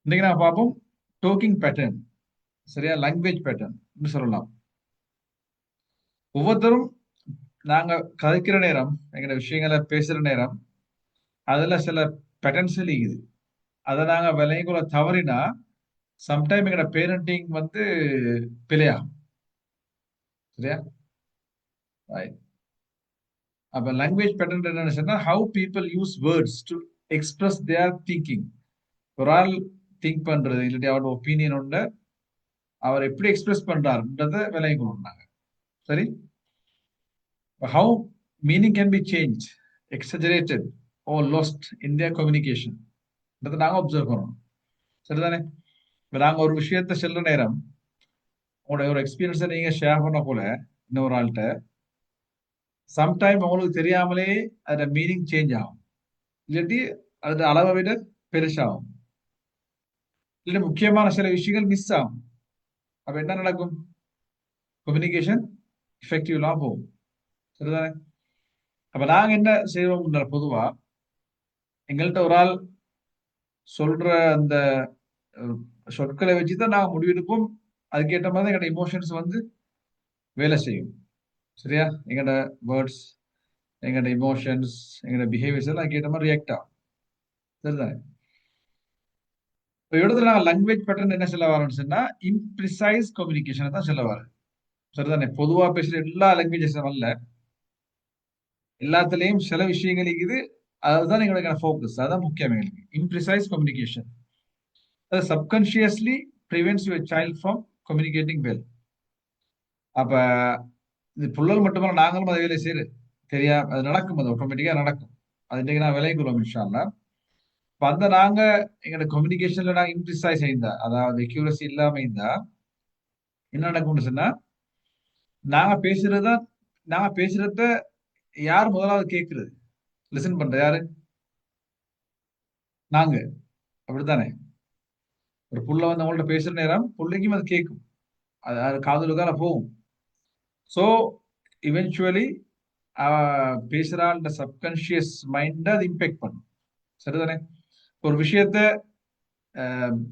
இன்னைக்கு நான் பார்ப்போம் டோக்கிங் பேட்டர்ன். சரியா? லாங்குவேஜ் பேட்டர்ன் சொல்லலாம். ஒவ்வொருத்தரும் நாங்க கதைக்கிற நேரம், எங்களோட விஷயங்களை பேசுற நேரம், அதுல சில பேட்டர்ன்ஸ் இருக்குது. அதை நாங்க விலைக்குள்ள தவறினா சம்டைம் எங்களோட பேரண்டிங் பிழையாகும். சரியா? Right. அப்ப லாங்குவேஜ் பேட்டர்ன் என்னன்னு சொன்னா how people use words to express there thinking. ஒரு ஆள் திங்க் பண்றது இல்லாட்டி அவரோட ஒப்பீனியன் உண்டு, அவர் எப்படி எக்ஸ்பிரஸ் பண்றாருன்றதை விலைக்குள்ள சரி. How meaning can be changed, exaggerated, or lost in their communication. இதை நாங்கள் அப்சர்வ் பண்ணணும். சரிதானே? இப்போ நாங்கள் ஒரு விஷயத்த சொல்ற நேரம் உங்களோட ஒரு எக்ஸ்பீரியன்ஸை நீங்க ஷேர் பண்ண போல இன்னொரு ஆள்கிட்ட சம்டைம் உங்களுக்கு தெரியாமலே அதோட மீனிங் சேஞ்ச் ஆகும், இல்லாட்டி அதோட அளவை விட பெருசாகும், இல்லாட்டி முக்கியமான சில விஷயங்கள் மிஸ் ஆகும். அப்ப என்ன நடக்கும்? கம்யூனிகேஷன் எஃபெக்டிவ்லாம் போகும். சரிதானே? அப்ப நாங்க என்ன செய்வோம்? பொதுவா எங்கள்கிட்ட ஒரு ஆள் சொல்ற அந்த சொற்களை வச்சுதான் நாங்க முடிவெடுப்போம். அதுக்கேற்ற மாதிரி எங்களோட இமோஷன்ஸ் வேலை செய்யும். சரியா? எங்களோட வேர்ட்ஸ், எங்களோட இமோஷன்ஸ், எங்களோட பிஹேவியர்ஸ் எல்லாம் அதுக்கேற்ற மாதிரி ரியாக்ட் ஆகும். சரிதானே? இப்போ இடத்துல நாங்கள் லாங்குவேஜ் பேட்டர்ன் என்ன சொல்ல வரோம்னு சொன்னா இம்ப்ரிசைஸ் கம்யூனிகேஷன் தான் சொல்ல வரோம். சரிதானே? பொதுவா பேசுற எல்லா லாங்குவேஜஸ் வரல, எல்லாத்துலயும் சில விஷயங்கள் இருக்குது. அதுதான் எங்களுக்கு ஃபோக்கஸ், அதான் முக்கியம் எங்களுக்கு. இம்ப்ரிசைஸ் கம்யூனிகேஷன் அது subconsciously prevents your child from communicating well. அப்ப இது புள்ளல் மட்டுமல்ல, நாங்களும் அதை வேலை செய்யுது தெரியாம அது நடக்கும், அது ஆட்டோமேட்டிக்கா நடக்கும். அது இன்னைக்கு நான் விளைக்குறோம் இன்ஷா அல்லாஹ். இப்ப நாங்க எங்களோட கம்யூனிகேஷன்ல நாங்க இம்ப்ரிசைஸ் செய்தா, அதாவது அக்யூரசி இல்லாம இருந்தா என்ன நடக்கும்னு சொன்னா, நாங்க பேசுறத நாங்க பேசுறத யார் முதலாவது கேட்கிறது, லிசன் பண்ற யாரு? நாங்க. அப்படித்தானே? ஒரு புள்ள அவங்கள்ட்ட பேசுற நேரம் புள்ளைக்கும் அது கேட்கும், அது காதுலுக்கான போகும். ஸோ இவென்ச்சுவலி பேசுறாள் சப்கான்ஷியஸ் மைண்ட் அது இம்பேக்ட் பண்ணும். சரிதானே? ஒரு விஷயத்த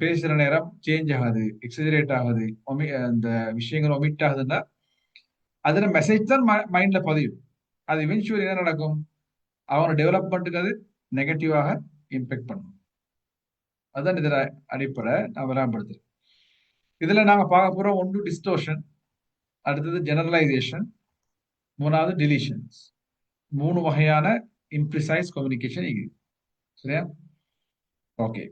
பேசுற நேரம் சேஞ்ச் ஆகுது, எக்ஸஜரேட் ஆகுது, அந்த விஷயங்கள் ஒமிட் ஆகுதுன்னா அதுல மெசேஜ் தான் மைண்ட்ல பதியும். அது இவென்ச்சுவலி என்ன நடக்கும்? அவனோட டெவலப்மெண்ட்டுக்கு அது நெகட்டிவாக இம்பேக்ட் பண்ணும். அதுதான் இதுல அடிப்படை நான் விளம்பரப்படுத்துறேன். இதுல நாங்க பார்க்க போறோம் ஒன்று டிஸ்டோஷன், அடுத்தது ஜெனரலைசேஷன், மூணாவது டிலீஷன்ஸ். 3 வகையான இம்ப்ரிசைஸ் கம்யூனிகேஷன் இது. சரியா? Okay.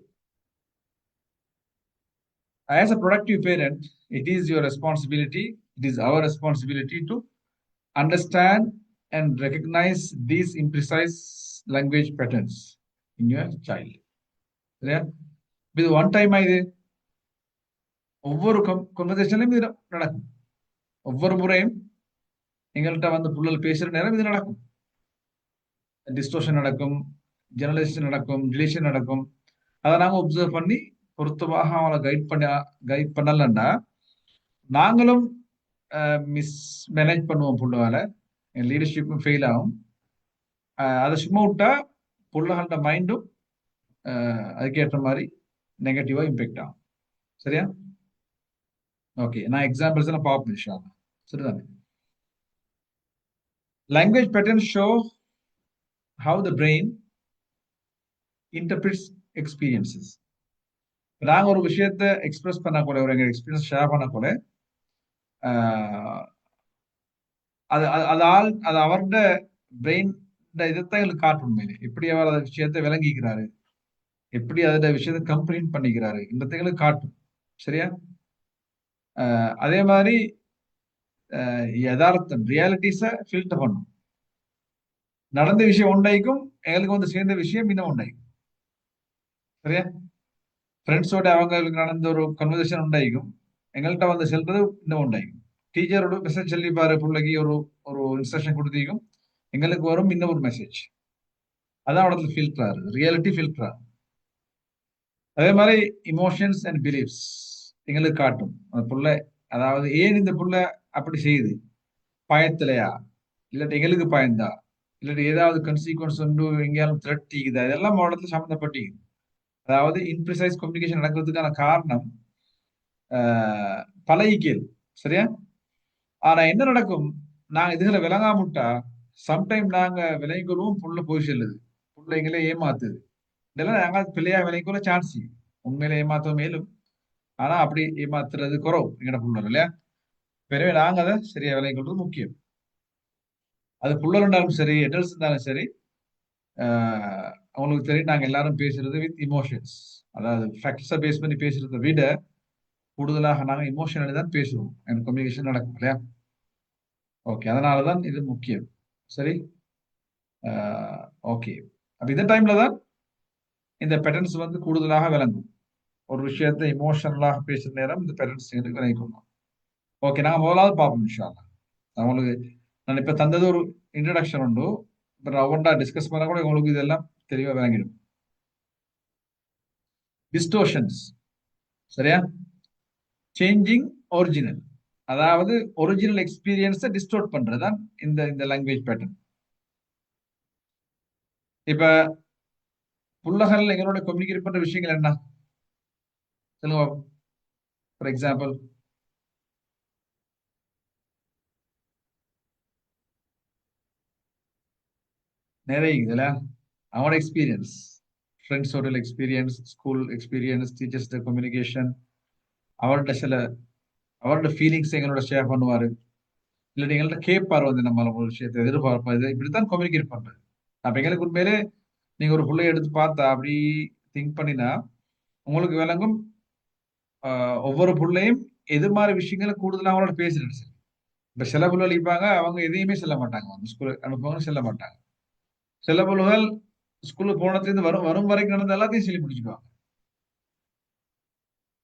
As a productive parent, it is your responsibility, it is our responsibility to understand and recognize these imprecise language patterns in your child. சரியா? இது ஒன் டைம் இது ஒவ்வொரு கன்வர்சேஷன்லயும் இது நடக்கும். ஒவ்வொரு முறையும் எங்கள்கிட்ட புள்ளல் பேசுற நேரம் இது நடக்கும். டிஸ்டோஷன் நடக்கும், ஜெனரலைசேஷன் நடக்கும், டிலீஷன் நடக்கும். அதை நாங்க ஒப்சர்வ் பண்ணி பொருத்தமாக அவங்களை கைட் பண்ணலன்னா நாங்களும் மிஸ் மேனேஜ் பண்ணுவோம். புள்ளவால லீடர்ஷிப்பும் ஃபெயில் ஆகும். அதை சும்மா விட்டா புள்ளகளோட மைண்டும் அதுக்கேற்ற மாதிரி நெகட்டிவா இம்பேக்ட் ஆகும். சரியா? ஓகே, நான் எக்ஸாம்பிள்ஸ் எல்லாம் பார்ப்போம் இன்ஷா அல்லாஹ். சரிதானே? Language pattern show how the brain interprets experiences. நாங்க ஒரு விஷயத்தை எக்ஸ்பிரஸ் பண்ண கூட, ஒரு எங்க எக்ஸ்பீரியன்ஸ் ஷேர் பண்ண கூட அது அது அவரோட பிரெயின் இதைத்தான் எங்களுக்கு காட்டும். மேலே எப்படி அவர் அந்த விஷயத்தை விளங்கிக்கிறாரு, எப்படி அதோட விஷயத்தை கம்ப்ளீட் பண்ணிக்கிறாரு எங்களுக்கு காட்டும். சரியா? அதே மாதிரி யதார்த்தம் ரியாலிட்டிஸ ஃபில்டர் பண்ணும். நடந்த விஷயம் உண்டாய்க்கும், எங்களுக்கு சேர்ந்த விஷயம் இன்னும் உண்டாய்க்கும். சரியா? ஃப்ரெண்ட்ஸோட அவங்களுக்கு நடந்த ஒரு கன்வர்சேஷன் உண்டாய்க்கும், எங்கள்கிட்ட செல்றது இன்னும் உண்டாய்க்கும். டீச்சரோட மெசேஜ் சொல்லி பாரு பிள்ளைக்கு ஒரு ஒரு இன்ஸ்ட்ரக்ஷன் கொடுத்திருக்கும், எங்களுக்கு வரும் இன்னும் ஒரு மெசேஜ். அதான் இடத்துல ஃபில்டர் ஆகுது, ரியாலிட்டி ஃபில்டர் ஆகும். அதே மாதிரி இமோஷன்ஸ் அண்ட் பிலீஃப்ஸ் எங்களுக்கு காட்டும். அந்த புள்ள அதாவது ஏன் இந்த புள்ள அப்படி செய்யுது, பயத்திலையா, இல்லாட்டி எங்களுக்கு பயந்தா, இல்லாட்டி ஏதாவது கன்சிக்வன்ஸ் உண்டு, எங்கேயாலும் த்ரெட் இருக்குதா, இதெல்லாம் இடத்துல சம்மந்தப்பட்டிருக்கு. அதாவது இன்ப்ரிசைஸ் கம்யூனிகேஷன் நடக்கிறதுக்கான காரணம் பழகிக்கல். சரியா? ஆனா என்ன நடக்கும், நாங்க இதுகளை விளங்காமட்டா சம்டைம் நாங்க விளங்கிக்கொள்வோம், புள்ள போய் செல்லுது, பிள்ளைங்களே ஏமாத்துது. இதெல்லாம் நாங்க பிள்ளையா விளங்கிக்கொள்ள சான்ஸ் உண்மையில ஏமாத்த மேலும். ஆனா அப்படி ஏமாத்துறது குறவு எங்கட புள்ளல் இல்லையா? எனவே நாங்க அதை சரியா விளங்கிக்கொள்றது முக்கியம். அது புள்ளல் இருந்தாலும் சரி, எடல்ஸ் இருந்தாலும் சரி, அவங்களுக்கு தெரியும் நாங்க எல்லாரும் பேசுறது வித் இமோஷன்ஸ். அதாவது ஃபேக்ட்ஸை பேஸ் பண்ணி பேசுறதை விட கூடுதலாக நாங்க இமோஷனலி தான் பேசுவோம். எனக்கு கம்யூனிகேஷன் நடக்கும் இல்லையா? ஓகே, அதனாலதான் இது முக்கியம். சரி, ஓகே. அப்ப இந்த டைம்ல தான் இந்த பேட்டர்ன்ஸ் வந்து கூடுதலாக விளங்கும். ஒரு விஷயத்தை இமோஷனலாக பேசுற நேரம் இந்த பேட்டர்ன்ஸ் விளங்கிக்கணும். ஓகே, நாங்க முதலாவது பார்ப்போம் இன்ஷா அல்லாஹ். உங்களுக்கு நான் இப்ப தந்தது ஒரு இன்ட்ரடக்ஷன் உண்டு. இப்ப நான் ஒவ்வொன்றா டிஸ்கஸ் பண்ண கூட உங்களுக்கு இதெல்லாம் தெளிவா விளங்கிடும். டிஸ்டோஷன்ஸ், சரியா? சேஞ்சிங் ஒரிஜினல், அதாவது ஒரிஜினல் எக்ஸ்பீரியன்ஸை டிஸ்டோர்ட் பண்றதுதான் இந்த இந்த லாங்குவேஜ் பேட்டர்ன். இப்ப புள்ளகள் எங்களோட கம்யூனிகேட் பண்ற விஷயங்கள் என்ன சொல்லுங்க. ஃபார் எக்ஸாம்பிள், நிறைய இதுல அவனோட எக்ஸ்பீரியன்ஸ், ஃப்ரெண்ட்ஸோட experience, school experience, teachers communication, அவர்கிட்ட சில அவரோட ஃபீலிங்ஸ் எங்களோட ஷேர் பண்ணுவாரு. இல்லாட்டி எங்கள்கிட்ட கேட்பாரு, வந்து நம்ம ஒரு விஷயத்தை எதிர்பார்ப்பது, இப்படித்தான் கம்யூனிகேட் பண்றது. அப்ப எங்களுக்கு உண்மையிலே நீங்க ஒரு பிள்ளைய எடுத்து பார்த்தா அப்படி திங்க் பண்ணினா உங்களுக்கு விளங்கும். ஒவ்வொரு பிள்ளையும் எது மாதிரி விஷயங்களை கூடுதலாக அவங்களோட பேசிட்டு சரி. இப்ப சில பிள்ளைகள் இருப்பாங்க, அவங்க எதையுமே சொல்ல மாட்டாங்க, வந்து ஸ்கூல் அனுப்புவாங்க சொல்ல மாட்டாங்க. சில பிள்ளைகள் ஸ்கூலுக்கு போனதுலேருந்து வரும் வரும் வரைக்கும் நடந்த எல்லாத்தையும் சொல்லி முடிச்சுக்குவாங்க.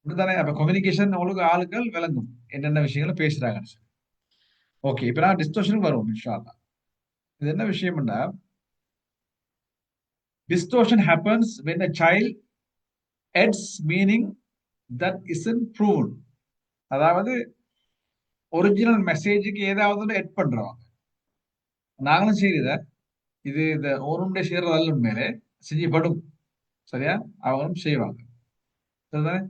இப்படித்தானே? அப்ப கம்யூனிகேஷன் உங்களுக்கு ஆளுகள் விளங்கும் என்னென்ன விஷயங்களை பேசுறாங்கன்னு சொல்லி. ஓகே, இப்ப நான் டிஸ்டோஷனுக்கு வருவோம் இன்ஷா அல்லாஹ். இது என்ன விஷயம்னா, distortion happens when a child adds meaning that isn't proven. அதாவது ஒரிஜினல் மெசேஜுக்கு ஏதாவது எட் பண்றோம். நாங்களும் செய்யுத இது இந்த ஒருண்டே செய்யறதல்ல, உண்மையிலே செஞ்சப்படும். சரியா? அவங்களும் செய்வாங்க. சரிதானே?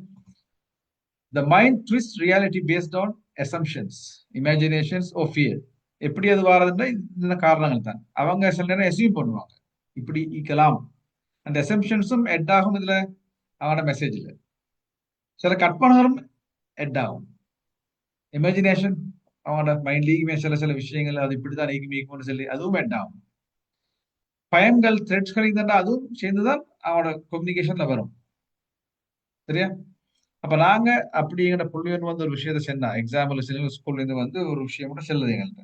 The mind twists reality based on assumptions, imaginations or fear. எப்படி அது வாரதுன்னா இந்த காரணங்கள் தான். அவங்க சில நேரம் அசியூம் பண்ணுவாங்க, இப்படி இருக்கலாம். அந்த அசம்ஷன்ஸும் எட் ஆகும் இதுல, அவனோட மெசேஜ்ல. சில கற்பனைகளும் எட் ஆகும். இமேஜினேஷன், அவனோட மைண்ட்லீக்குமே சில சில விஷயங்கள் அது இப்படிதான் நீக்கும்னு சொல்லி அதுவும் எட் ஆகும். பயன்கள், த்ரெட்ஸ்கள் இருந்தா அதுவும் சேர்ந்துதான் அவனோட கம்யூனிகேஷன்ல வரும். சரியா? அப்ப நாங்க அப்படிங்கிற புள்ளியன் வந்து ஒரு விஷயத்த சொன்னா, எக்ஸாம்பிள் சில ஸ்கூல்ல இருந்து வந்து ஒரு விஷயம் கூட செல்லுது எங்கள்கிட்ட.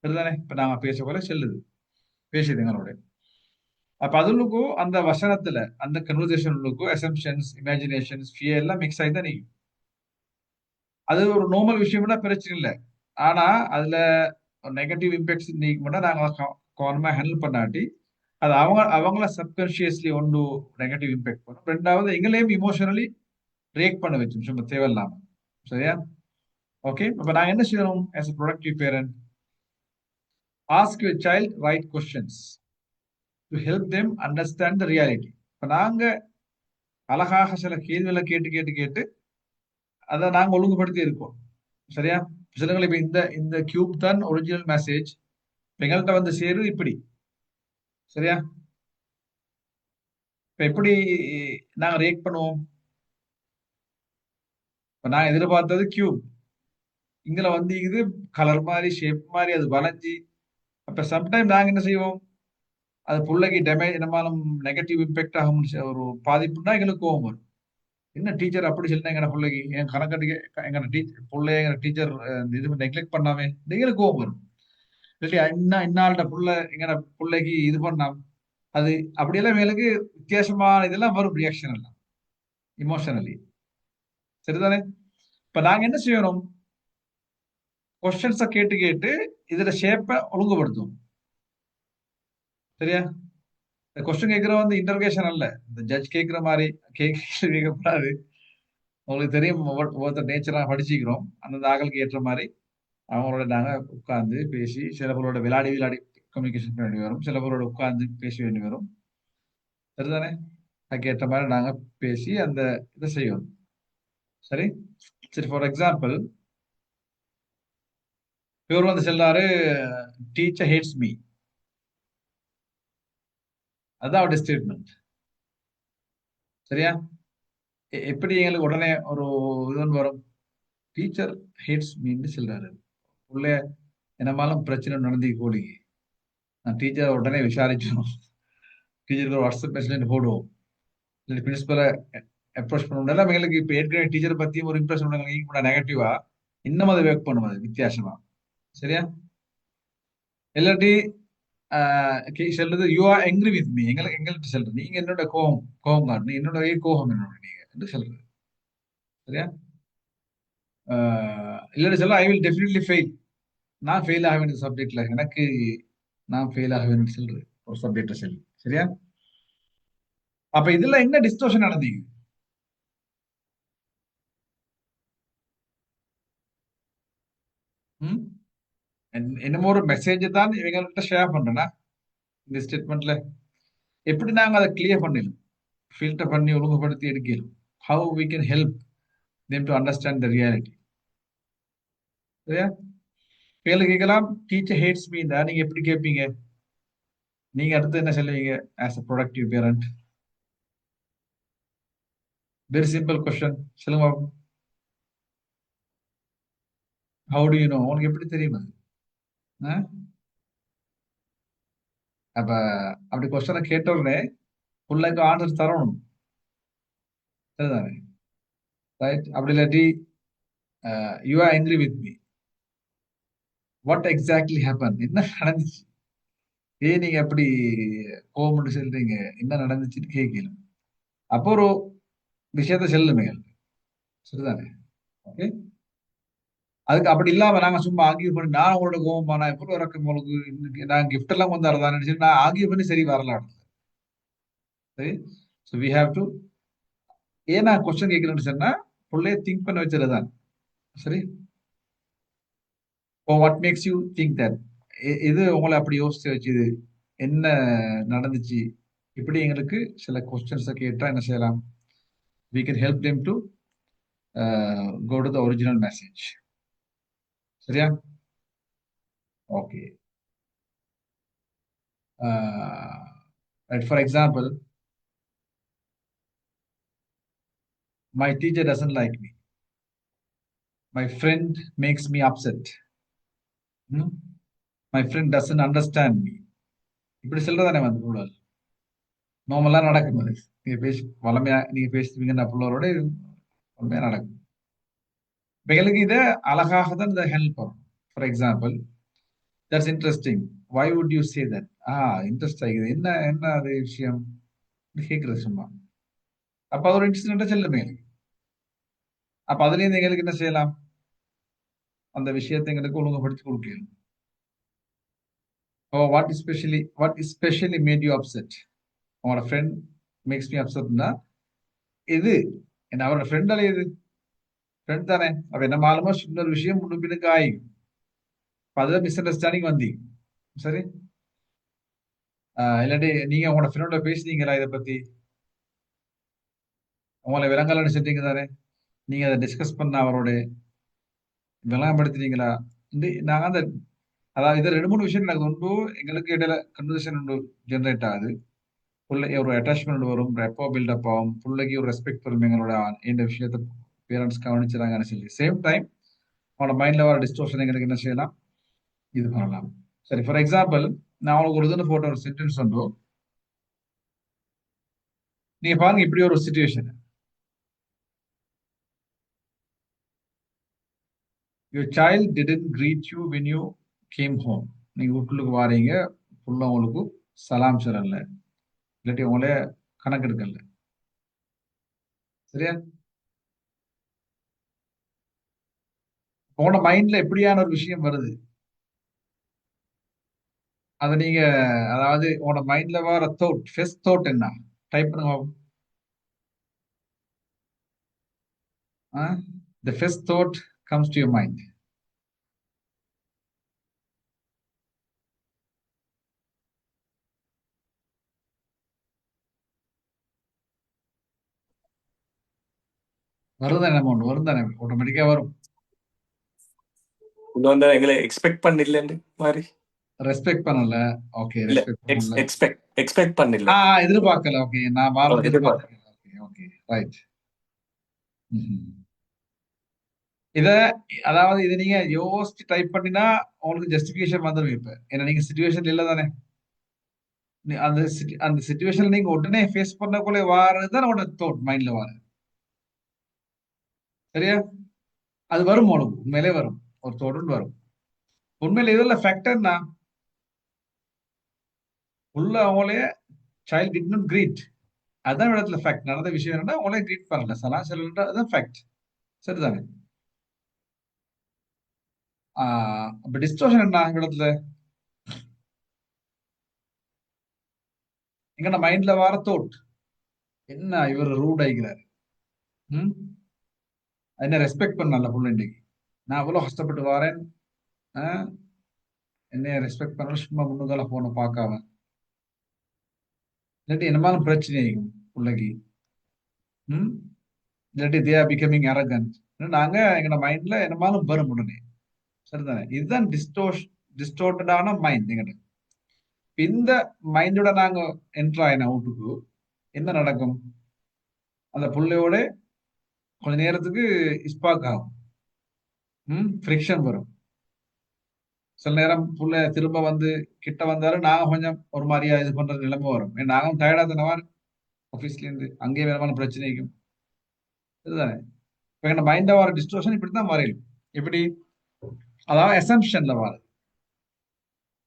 சரிதானே? இப்ப நாங்க பேச போல செல்லுது, பேசுது எங்களோட. அப்ப அதுலுக்கும் அந்த வசனத்துல அந்த கன்வர்சேஷனுக்கும் அசம்ஷன்ஸ், இமேஜினேஷன்ஸ், ஃபியர் எல்லாம் மிக்ஸ் ஆகி தான் நீக்கும். அது ஒரு நார்மல் விஷயம்னா பிரச்சனை இல்லை. ஆனா அதுல நெகட்டிவ் இம்பாக்ட்ஸ் நீக்கும்னா நாங்க கவனமா ஹேண்டில் பண்ணாட்டி அது அவங்கள சப்கான்சியஸ்லி ஒன்று நெகட்டிவ் இம்பாக்ட் பண்ணும். ரெண்டாவது எங்களையும் இமோஷனலி ரியாக்ட் பண்ண வச்சு சும்மா தேவையில்லாம. சரியா? ஓகே, அப்ப நாங்க என்ன செய்யணும் as a productive parent? Ask your child right questions to help them understand the reality. இப்ப நாங்க அழகாக சில கேள்விகளை கேட்டு கேட்டு கேட்டு அதை நாங்க ஒழுங்குபடுத்தி இருக்கோம். சரியா? சிலங்களை இப்ப இந்த இந்த கியூப் தான் ஒரிஜினல் மெசேஜ், எங்கள்கிட்ட வந்து சேருது இப்படி. சரியா? இப்ப எப்படி நாங்க ரியாக்ட் பண்ணுவோம்? இப்ப நான் எதிர்பார்த்தது கியூப், இங்கல வந்து இது கலர் மாதிரி, ஷேப் மாதிரி, அது வளைஞ்சி. அப்ப சம்டைம் நாங்க என்ன செய்வோம், அது பிள்ளைக்கு டேமேஜ் நம்மளும் நெகட்டிவ் இம்பாக்ட் ஆகும். ஒரு பாதிப்புனா எங்களுக்கு கோவம் வரும். என்ன டீச்சர் அப்படி சொல்லினா எங்க பிள்ளைக்கு, என் கணக்கடிக்க எங்க பிள்ளை எங்க டீச்சர் இது நெக்லெக்ட் பண்ணாமே எங்களுக்கு கோவம் வரும். இல்லையா? இன்னாள்ட புள்ள எங்க பிள்ளைக்கு இது பண்ணாம அது அப்படியெல்லாம் எங்களுக்கு வித்தியாசமான இதெல்லாம் வரும், ரியாக்ஷன் எல்லாம் இமோஷனலி. சரிதானே? இப்ப நாங்க என்ன செய்யணும், கொஸ்டின்ஸை கேட்டு கேட்டு இதுல ஷேப்பை ஒழுங்குபடுத்தும். சரியா? கொஸ்டின் கேட்கிற வந்து இன்டர்கேஷன் அல்ல, இந்த ஜட்ஜ் கேட்கிற மாதிரி கேட்கக்கூடாது. உங்களுக்கு தெரியும், ஒவ்வொருத்தர் நேச்சரா படிச்சுக்கிறோம், அந்த ஆக்களுக்கு ஏற்ற மாதிரி அவங்களோட நாங்க உட்கார்ந்து பேசி, சில பேரோட விளையாடி விளையாடி கம்யூனிகேஷன் பண்ண வேண்டி வரும், சில பேரோட உட்கார்ந்து பேச வேண்டி வரும். சரிதானே? அதுக்கேற்ற மாதிரி நாங்க பேசி அந்த இதை செய்யணும். சரி. சரி, ஃபார் எக்ஸாம்பிள் இவர் வந்து சொல்றாரு, டீச்சர் ஹேட்ஸ் மீ. அதான் அவருடைய ஸ்டேட்மெண்ட். சரியா? எப்படி எங்களுக்கு உடனே ஒரு இது வரும்? டீச்சர் ஹேட்ஸ் மீன்னு சொல்றாரு. உள்ள என்னமாலும் பிரச்சனை நடந்து கோழி, நான் டீச்சர் உடனே விசாரிச்சோம். டீச்சருக்கு ஒரு வாட்ஸ்அப் மெசேஜ் போடுவோம். இல்லை பிரின்சிபலை அப்ரோச் பண்ணணும். எல்லாம் எங்களுக்கு இப்போ ஏற்கனவே டீச்சரை பத்தியும் ஒரு இம்ப்ரெஷன் நெகட்டிவா இன்னும் அதை ஒர்க் பண்ணும், அது வித்தியாசமா. சரியா? இல்லாட்டி சொல்றது யூ ஆர் எங்ரி வித் மீ, எங்கள்கிட்ட சொல்றது நீங்க என்னோட கோபம் கோபம் காட்டு, என்னோட கோபம் என்னோட நீங்க என்று சொல்றது. சரியா? இல்லாட்டி சொல்ல ஐ வில் டெஃபினெட்லி ஃபெயில். நான் ஃபெயில் ஆக வேண்டிய சப்ஜெக்ட்ல எனக்கு நான் ஃபெயில் ஆக வேண்டிய சொல்றது ஒரு சப்ஜெக்ட சொல்லி. சரியா? அப்ப இதுல என்ன டிஸ்டோஷன் நடந்தீங்க? ம்? என்னமோ ஒரு மெசேஜ் தான் இவங்கள்ட்ட ஷேர் பண்றேன்னா இந்த ஸ்டேட்மெண்ட்ல எப்படி நாங்க அதை கிளியர் பண்ணிடலாம், ஃபில்டர் பண்ணி ஒழுங்குபடுத்தி எடுக்கலாம். How we can help them to understand the reality. சரியா? கேள்வி கேட்கலாம். டீச்சர் ஹேட்ஸ் மீ தான் நீங்க எப்படி கேட்பீங்க? நீங்க அடுத்து என்ன சொல்லுவீங்க as a productive parent? Very simple question. சொல்லுங்க. How do you know? உனக்கு எப்படி தெரியும் அது? ஆ? அப்ப அப்படி கொஸ்டனை கேட்ட உடனே ஃபுல்லாக ஆன்சர் தரணும். சரிதானே? ரைட். அப்படி இல்லாட்டி you are angry with me, what exactly happen, என்ன நடந்துச்சு, ஏன் நீங்க அப்படி கோவம்னு சொல்றீங்க, என்ன நடந்துச்சுன்னு கேட்கலாம். அப்போ ஒரு விஷயத்த செல்லுமே. சரிதானே? ஓகே. அதுக்கு அப்படி இல்லாம நாங்க சும்மா ஆர்கியூ பண்ணி நான் உங்களோட கோவமா நான் எப்படி வரக்கு உங்களுக்கு இன்னைக்கு நான் கிஃப்ட் எல்லாம் கொண்டு வரதான்னு நினைச்சு நான் ஆர்கியூ பண்ணி சரி வரலாம். சரி. ஸோ வி ஹாவ் டு, ஏன் நான் கொஸ்டின் கேட்கிறேன்னு சொன்னா பிள்ளைய திங்க் பண்ண வச்சதுதான். சரி. Oh what makes you think that, இது உங்களை அப்படி யோசிச்சு வச்சுது, என்ன நடந்துச்சு, இப்படி எங்களுக்கு சில கொஸ்டின்ஸை கேட்டா என்ன செய்யலாம்? we can help them to go to the original message. சரியா? Okay. For example, my teacher doesn't like me, my friend makes me upset. Hmm? My friend doesn't understand me. இப்படி சொல்றதானே வந்து புள்ளல் நார்மலா நடக்கும். அது நீங்க பேசி வளமையா நீங்க பேசுவீங்கன்னா புள்ளவரோட வளமையா நடக்கும். இப்ப எங்களுக்கு இதை அழகாக தான் இதை ஹெல்ப் பண்ணும். For example, that's interesting, why would you say that, interest ஆகுது, என்ன என்ன அது விஷயம் கேட்கறது சும்மா. அப்ப அது ஒரு இன்சிடென்ட்டா செல்லுமே. அப்ப அதுல இருந்து எங்களுக்கு என்ன செய்யலாம்? அந்த விஷயத்தை எங்களுக்கு ஒழுங்குபடுத்தி கொடுக்கலாம். Oh what specially made you upset? உங்களோட ஃப்ரெண்ட் மேக்ஸ் மீ அப்செட்னா இது என்ன, அவரோட ஃப்ரெண்டால இது ஃப்ரெண்ட் தானே. அப்ப என்ன மாலுமோ சின்ன ஒரு விஷயம் முன்னும் பின்னுக்கு ஆயிடும். அப்ப அதுல மிஸ் அண்டர்ஸ்டாண்டிங் வந்தீங்க. சரி. இல்லாட்டி நீங்க உங்களோட ஃப்ரெண்டோட பேசுனீங்களா இதை பத்தி, உங்களை விலங்கல் செஞ்சீங்க தானே, நீங்க அதை டிஸ்கஸ் பண்ண அவரோட விளங்கப்படுத்தினீங்களா? நாங்க அந்த அதாவது இது ரெண்டு மூணு விஷயம் நடக்குது. ஒன்று, எங்களுக்கு இடையில கன்வர்சேஷன் ஒன்று ஜென்ரேட் ஆகுது, புள்ள ஒரு அட்டாச்மெண்ட் வரும், ரெப்போ பில்டப் ஆகும், பிள்ளைக்கு ஒரு ரெஸ்பெக்ட் வரும், எங்களோட இந்த விஷயத்த பேரண்ட்ஸ் கவனிச்சுறாங்கன்னு சொல்லி. சேம் டைம் அவனோட மைண்ட்ல வர டிஸ்டோர்ஷன் எங்களுக்கு என்ன செய்யலாம்? இது பண்ணலாம். சரி, ஃபார் எக்ஸாம்பிள், நான் உங்களுக்கு ஒரு இதுன்னு போட்ட ஒரு சென்டென்ஸ் உண்டு. நீங்க பாருங்க, இப்படி ஒரு situation. Your child didn't greet you when you game home. நீங்க வீட்டுக்கு வாரீங்க, புள்ள உங்களுக்கு சலாம் சொல்லல, இல்லாட்டி உங்களே கணக்கெடுக்கல. சரியா? உங்களோட மைண்ட்ல எப்படியான ஒரு விஷயம் வருது, அதை நீங்க அதாவது உங்களோட மைண்ட்ல வர தாட், ஃபர்ஸ்ட் தாட் என்ன? டைப் பண்ணுங்க. The first thought comes to your mind. வரும் தானே அமௌண்ட், வரும் தானே, ஆட்டோமேட்டிக்கா வரும். இன்னொன்று எங்களை எக்ஸ்பெக்ட் பண்ணிடலன்னு மாதிரி. ரெஸ்பெக்ட் பண்ணல. ஓகே, இல்ல, ரெஸ்பெக்ட் பண்ணல. எக்ஸ்பெக்ட் பண்ணல. எதிர்பார்க்கல. ஓகே, நான் வாரத்தை எதிர்பார்க்க. எதிர்பார்த்திருக்கேன். Okay, okay, right. இத அதாவது இது நீங்க யோசிச்சு டைப் பண்ணினா உங்களுக்கு ஜஸ்டிபிகேஷன் வந்துடும். இப்ப ஏன்னா நீங்க சிச்சுவேஷன் இல்ல தானே. அந்த சிச்சுவேஷன்ல நீங்க உடனே ஃபேஸ் பண்ணக்குள்ள வாரதுதான் உங்களோட தாட் மைண்ட்ல வாரு. சரியா? அது வரும் உங்களுக்கு, உண்மையிலே வரும். ஒரு தாட் வரும். உண்மையில இதெல்லாம் ஃபேக்டர்னா உள்ள அவங்களே சைல்ட் டிட் நாட் கிரீட். அதான் இடத்துல ஃபேக்ட். நடந்த விஷயம் என்னன்னா அவங்களே கிரீட் பண்ணல, சலாம் சொல்லல. அதான் ஃபேக்ட். சரிதானே? அப்ப டிஸ்டோஷன் என்ன இடத்துல? எங்கட மைண்ட்ல வர தோட் என்ன, இவர் ரூட் ஆகிக்கிறாரு. ம் என்ன ரெஸ்பெக்ட் பண்ணல புள்ள. இன்னைக்கு நான் அவ்வளவு கஷ்டப்பட்டு வரேன், என்னைய ரெஸ்பெக்ட் பண்ணல, சும்மா முன்னுக்கால போன பார்க்காம. இல்லாட்டி என்னமாலும் பிரச்சனை ஆகும் பிள்ளைக்கு. இல்லாட்டி தே ஆர் பிகமிங் அரகன்ட். நாங்க எங்கட மைண்ட்ல என்னமாலும் வரும் உடனே. சரிதானே? இதுதான் டிஸ்டோர்டடான மைண்ட் எங்கிட்ட. இந்த மைண்டோட நாங்க என்டர் ஆயின வீட்டுக்கு என்ன நடக்கும்? அந்த புள்ளையோட கொஞ்ச நேரத்துக்கு ஸ்பார்க் ஆகும், ஃப்ரிக்ஷன் வரும். சில நேரம் புள்ள திரும்ப வந்து கிட்ட வந்தாலும் நாங்க கொஞ்சம் ஒரு மாதிரியா இது பண்ற நிலைமை வரும். நாங்களும் டயர்டா தானே ஆஃபீஸ்ல இருந்து, அங்கேயே வேறமான பிரச்சனைக்கும். இதுதானே இப்ப எங்க மைண்ட வர டிஸ்டோஷன் இப்படித்தான் வரையும். எப்படி? அதாவது எசம்ஷன்ல வர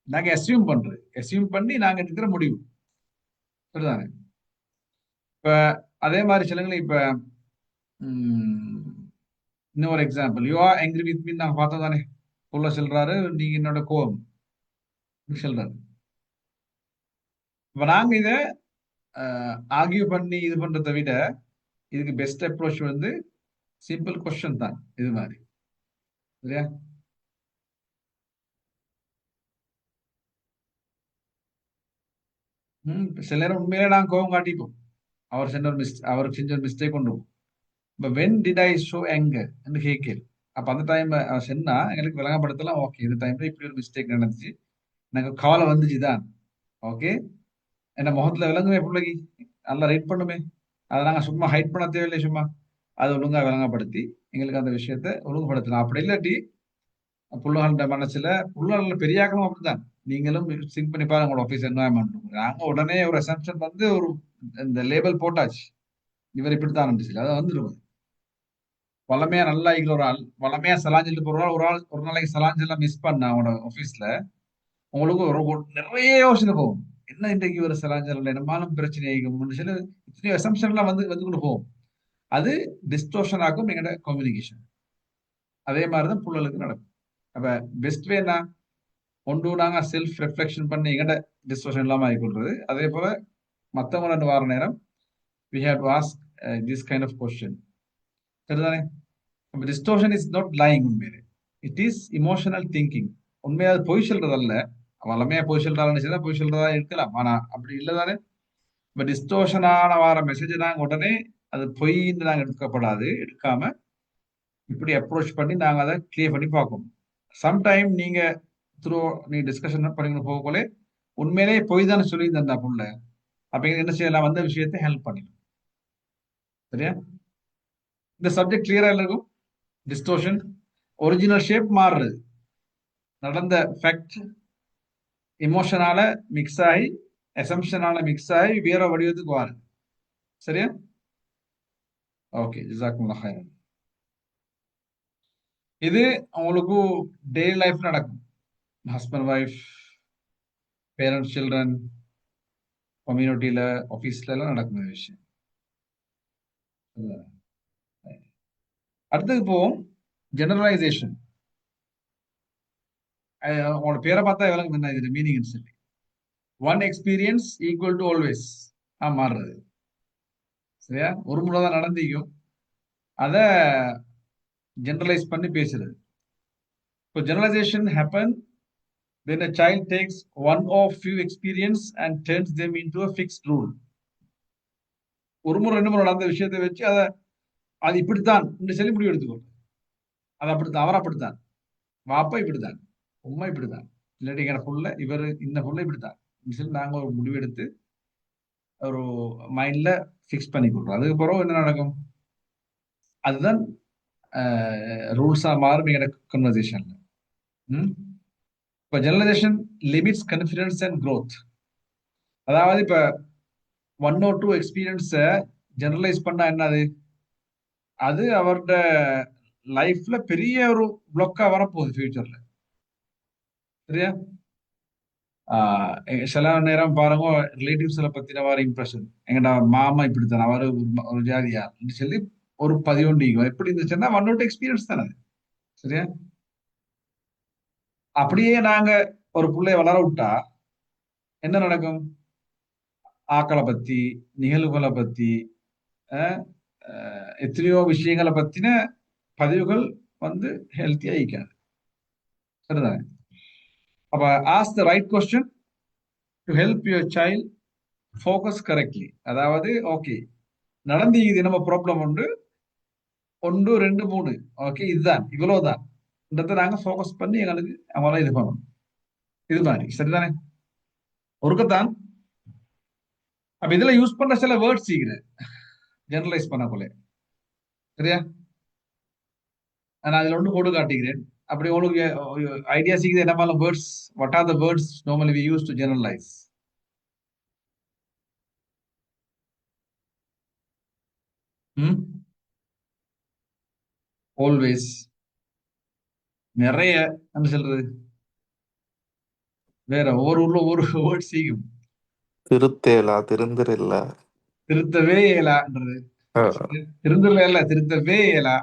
நாங்க அசியூம் பண்ணி நாங்க எடுக்கிற முடிவு. சரிதானே? இப்ப அதே மாதிரி சிலங்களை இப்ப இன்னொரு example, you are angry with me நாங்க பார்த்தோம் தானே. புள்ள சொல்றாரு நீங்க என்னோட கோபம் சொல்றாரு. இப்ப நாங்க இத ஆர்கியூ பண்ணி இது பண்றதை விட இதுக்கு பெஸ்ட் அப்ரோச் வந்து சிம்பிள் கொஸ்டின் தான். இது மாதிரி சரியா? சில நேரம் உண்மையிலே நாங்க கோபம் காட்டிப்போம். அவருக்கு செஞ்ச ஒரு மிஸ்டேக் கொண்டு இப்ப when did I show anger என்று கேட்கல. அப்ப அந்த டைம் சொன்னா எங்களுக்கு விளங்கப்படுத்தலாம். ஓகே, இந்த டைம்ல இப்படி ஒரு மிஸ்டேக் நடந்துச்சு, எனக்கு கவலை வந்துச்சுதான். ஓகே, என்ன முகத்துல விளங்குமே பிள்ளைக்கு, நல்லா ரைட் பண்ணுமே. அதை நாங்க சும்மா ஹைட் பண்ண தேவையில்லை. சும்மா அதை ஒழுங்கா விளங்கப்படுத்தி எங்களுக்கு அந்த விஷயத்த ஒழுங்குபடுத்தலாம். அப்படி இல்லாட்டி புள்ளுகள மனசுல புள்ளுகள பெரியாக்கணும். அப்படிதான் நீங்களும் சிங்க் பண்ணி பாருங்க உங்களோட ஆஃபீஸ் என்வாயன்மெண்ட். நாங்க உடனே ஒரு அசம்ஷன் வந்து ஒரு இந்த லேபிள் போட்டாச்சு, இவர் இப்படித்தான் இருந்துச்சு. அதை வந்துடும். வளமையா நல்லா இருக்கிற ஒரு ஆள், வளமையா சலாஞ்சிட்டு போற ஆள் ஒரு நாளைக்கு சலாஞ்செல்லாம் மிஸ் பண்ண அவனோட ஆஃபீஸ்ல உங்களுக்கு நிறைய யோசனை போகும். என்ன இன்றைக்கு ஒரு சலாஞ்சல் என்னமாலும் பிரச்சனை ஆகும், சில இத்தனையோ அசம்ஷன் எல்லாம் வந்து கொண்டு போகும். அது டிஸ்டோஷன் ஆகும் எங்களோட கம்யூனிகேஷன். அதே மாதிரிதான் புள்ளலுக்கு நடக்கும். அப்ப பெஸ்ட் வே என்ன? ஒன்று நாங்க செல்ஃப் ரெஃப்ளெக்ஷன் பண்ணி எங்கட டிஸ்டோஷன் இல்லாம ஆகிக்கொள்றது. அதே போல மற்றவங்க வார நேரம் we have to ask this kind of question. சரிதானே? டிஸ்டோஷன் இஸ் நாட் லைங். உண்மையிலே இட் இஸ் இமோஷனல் திங்கிங். உண்மையா அது பொய் சொல்றதல்ல. வளமையா பொய் சொல்றாருன்னு பொய் சொல்றதா இருக்கலாம். ஆனா அப்படி இல்லதானே. இப்ப டிஸ்டோஷனான வார மெசேஜ் நாங்க உடனே அது பொய்ன்னு நாங்க எடுக்காம இப்படி அப்ரோச் பண்ணி நாங்க அதை கிளியர் பண்ணி பார்க்கணும். சம்டைம் நீங்க நீ டிஸ்கஷன் பண்ணிக்கணும் போகக்குள்ளே உண்மையிலேயே பொய் தானே சொல்லி தந்தா புள்ள. அப்ப என்ன செய்யலாம்? வந்த விஷயத்தை ஹெல்ப் பண்ணிடும். சரியா? இந்த சப்ஜெக்ட் கிளியரா இருக்கும். டிஸ்டோஷன் ஒரிஜினல் ஷேப் மாறுறது, நடந்த ஃபேக்ட் இமோஷனால மிக்ஸ் ஆகி அசம்ஷனால மிக்ஸ் ஆகி வேற வடிவத்துக்கு வாருது. சரியா? ஓகே, ஜஸாக்குமுல்லாஹ் ஹைரன். இது உங்களுக்கு டெய்லி லைஃப் நடக்கும். ஹஸ்பண்ட் ஒய்ஃப், பேரண்ட்ஸ் சில்ட்ரன், கம்யூனிட்டியில, ஆஃபீஸ்ல எல்லாம் நடக்கும் இந்த விஷயம். அடுத்தது போவோம், ஜெனரலைசேஷன். உங்களோட பேரை பார்த்தா விளங்கும் என்ன இது மீனிங் சொல்லி. One experience equal to always மாறுறது. சரியா? ஒரு முறை தான் நடந்திக்கும், அத ஜெனரலைஸ் பண்ணி பேசுறது. இப்போ generalisation happen when a child takes one or few experience and turns them into a fixed rule. ஒரு முறை ரெண்டு முறை நடந்த விஷயத்தை வச்சு அதை அது இப்படித்தான் என்று சொல்லி முடிவு எடுத்துக்கொள்ளும். அது அப்படித்தான், அவர் அப்படித்தான், வாப்பா இப்படித்தான், உம்மா இப்படித்தான், இல்லாட்டி எங்க புள்ள இவர் இந்த புள்ள இப்படித்தான் சொல்லி நாங்க ஒரு முடிவு எடுத்து ஒரு மைண்ட்ல ஃபிக்ஸ் பண்ணி கொடுறோம். அதுக்கு பிறகு என்ன நடக்கும்? அதுதான் ரூல்ஸா மாறும் எங்க கன்வர்சேஷன்ல. இப்ப generalisation limits confidence and growth. அதாவது இப்ப 1 or 2 எக்ஸ்பீரியன்ஸை ஜெனரலைஸ் பண்ணா என்னது? அது அவரோட லைஃப்ல பெரிய ஒரு பிளாக்கா வரப்போகுது ஃபியூச்சர்ல. சரியா? சில நேரம் பாருங்க, ரிலேட்டிவ்ஸ்ல பத்தின வர இம்ப்ரெஷன், எங்கடா மாமா இப்படித்தான், அவரு ஒரு ஜாதியா சொல்லி ஒரு பதிவொண்டிக்கும் எப்படி இருந்துச்சுன்னா 1 or 2 எக்ஸ்பீரியன்ஸ் தானே அது. சரியா? அப்படியே நாங்க ஒரு பிள்ளைய வளர விட்டா என்ன நடக்கும்? ஆக்களை பத்தி, நிகழ்வுகளை பத்தி, எத்தனையோ விஷயங்களை பத்தின பதிவுகள் வந்து ஹெல்த்தியா இருக்காது. சரிதானே? அப்ப ask the right question to help your child focus correctly. அதாவது ஓகே, நடந்து இது நம்ம ப்ராப்ளம் உண்டு, 1 2 3, ஓகே இதுதான் இவ்வளவுதான் நாங்க ஃபோக்கஸ் பண்ணி எங்களுக்கு அவங்கள இது பண்ணணும். இது மாதிரி சரிதானே? ஒருக்கத்தான். அப்ப இதுல யூஸ் பண்ற சில வேர்ட்ஸ் சீக்கிறேன் ஜெனரலைஸ் பண்ணக்குள்ளே. சரியா? நான் அதுல ஒன்று போட்டு காட்டுகிறேன். அப்படி உங்களுக்கு ஐடியா சீக்குது என்ன மாதிரி words, what are the words normally we use to generalize? Always, நிறைய என்ன சொல்றது, வேற ஒவ்வொரு ஊர்ல ஒவ்வொரு வேர்ட் சீக்கும். திருத்தேலா, திருந்திரில்ல. திருத்தவே இயலான்றது. திருந்தல இல்ல, திருத்தவே இயலா.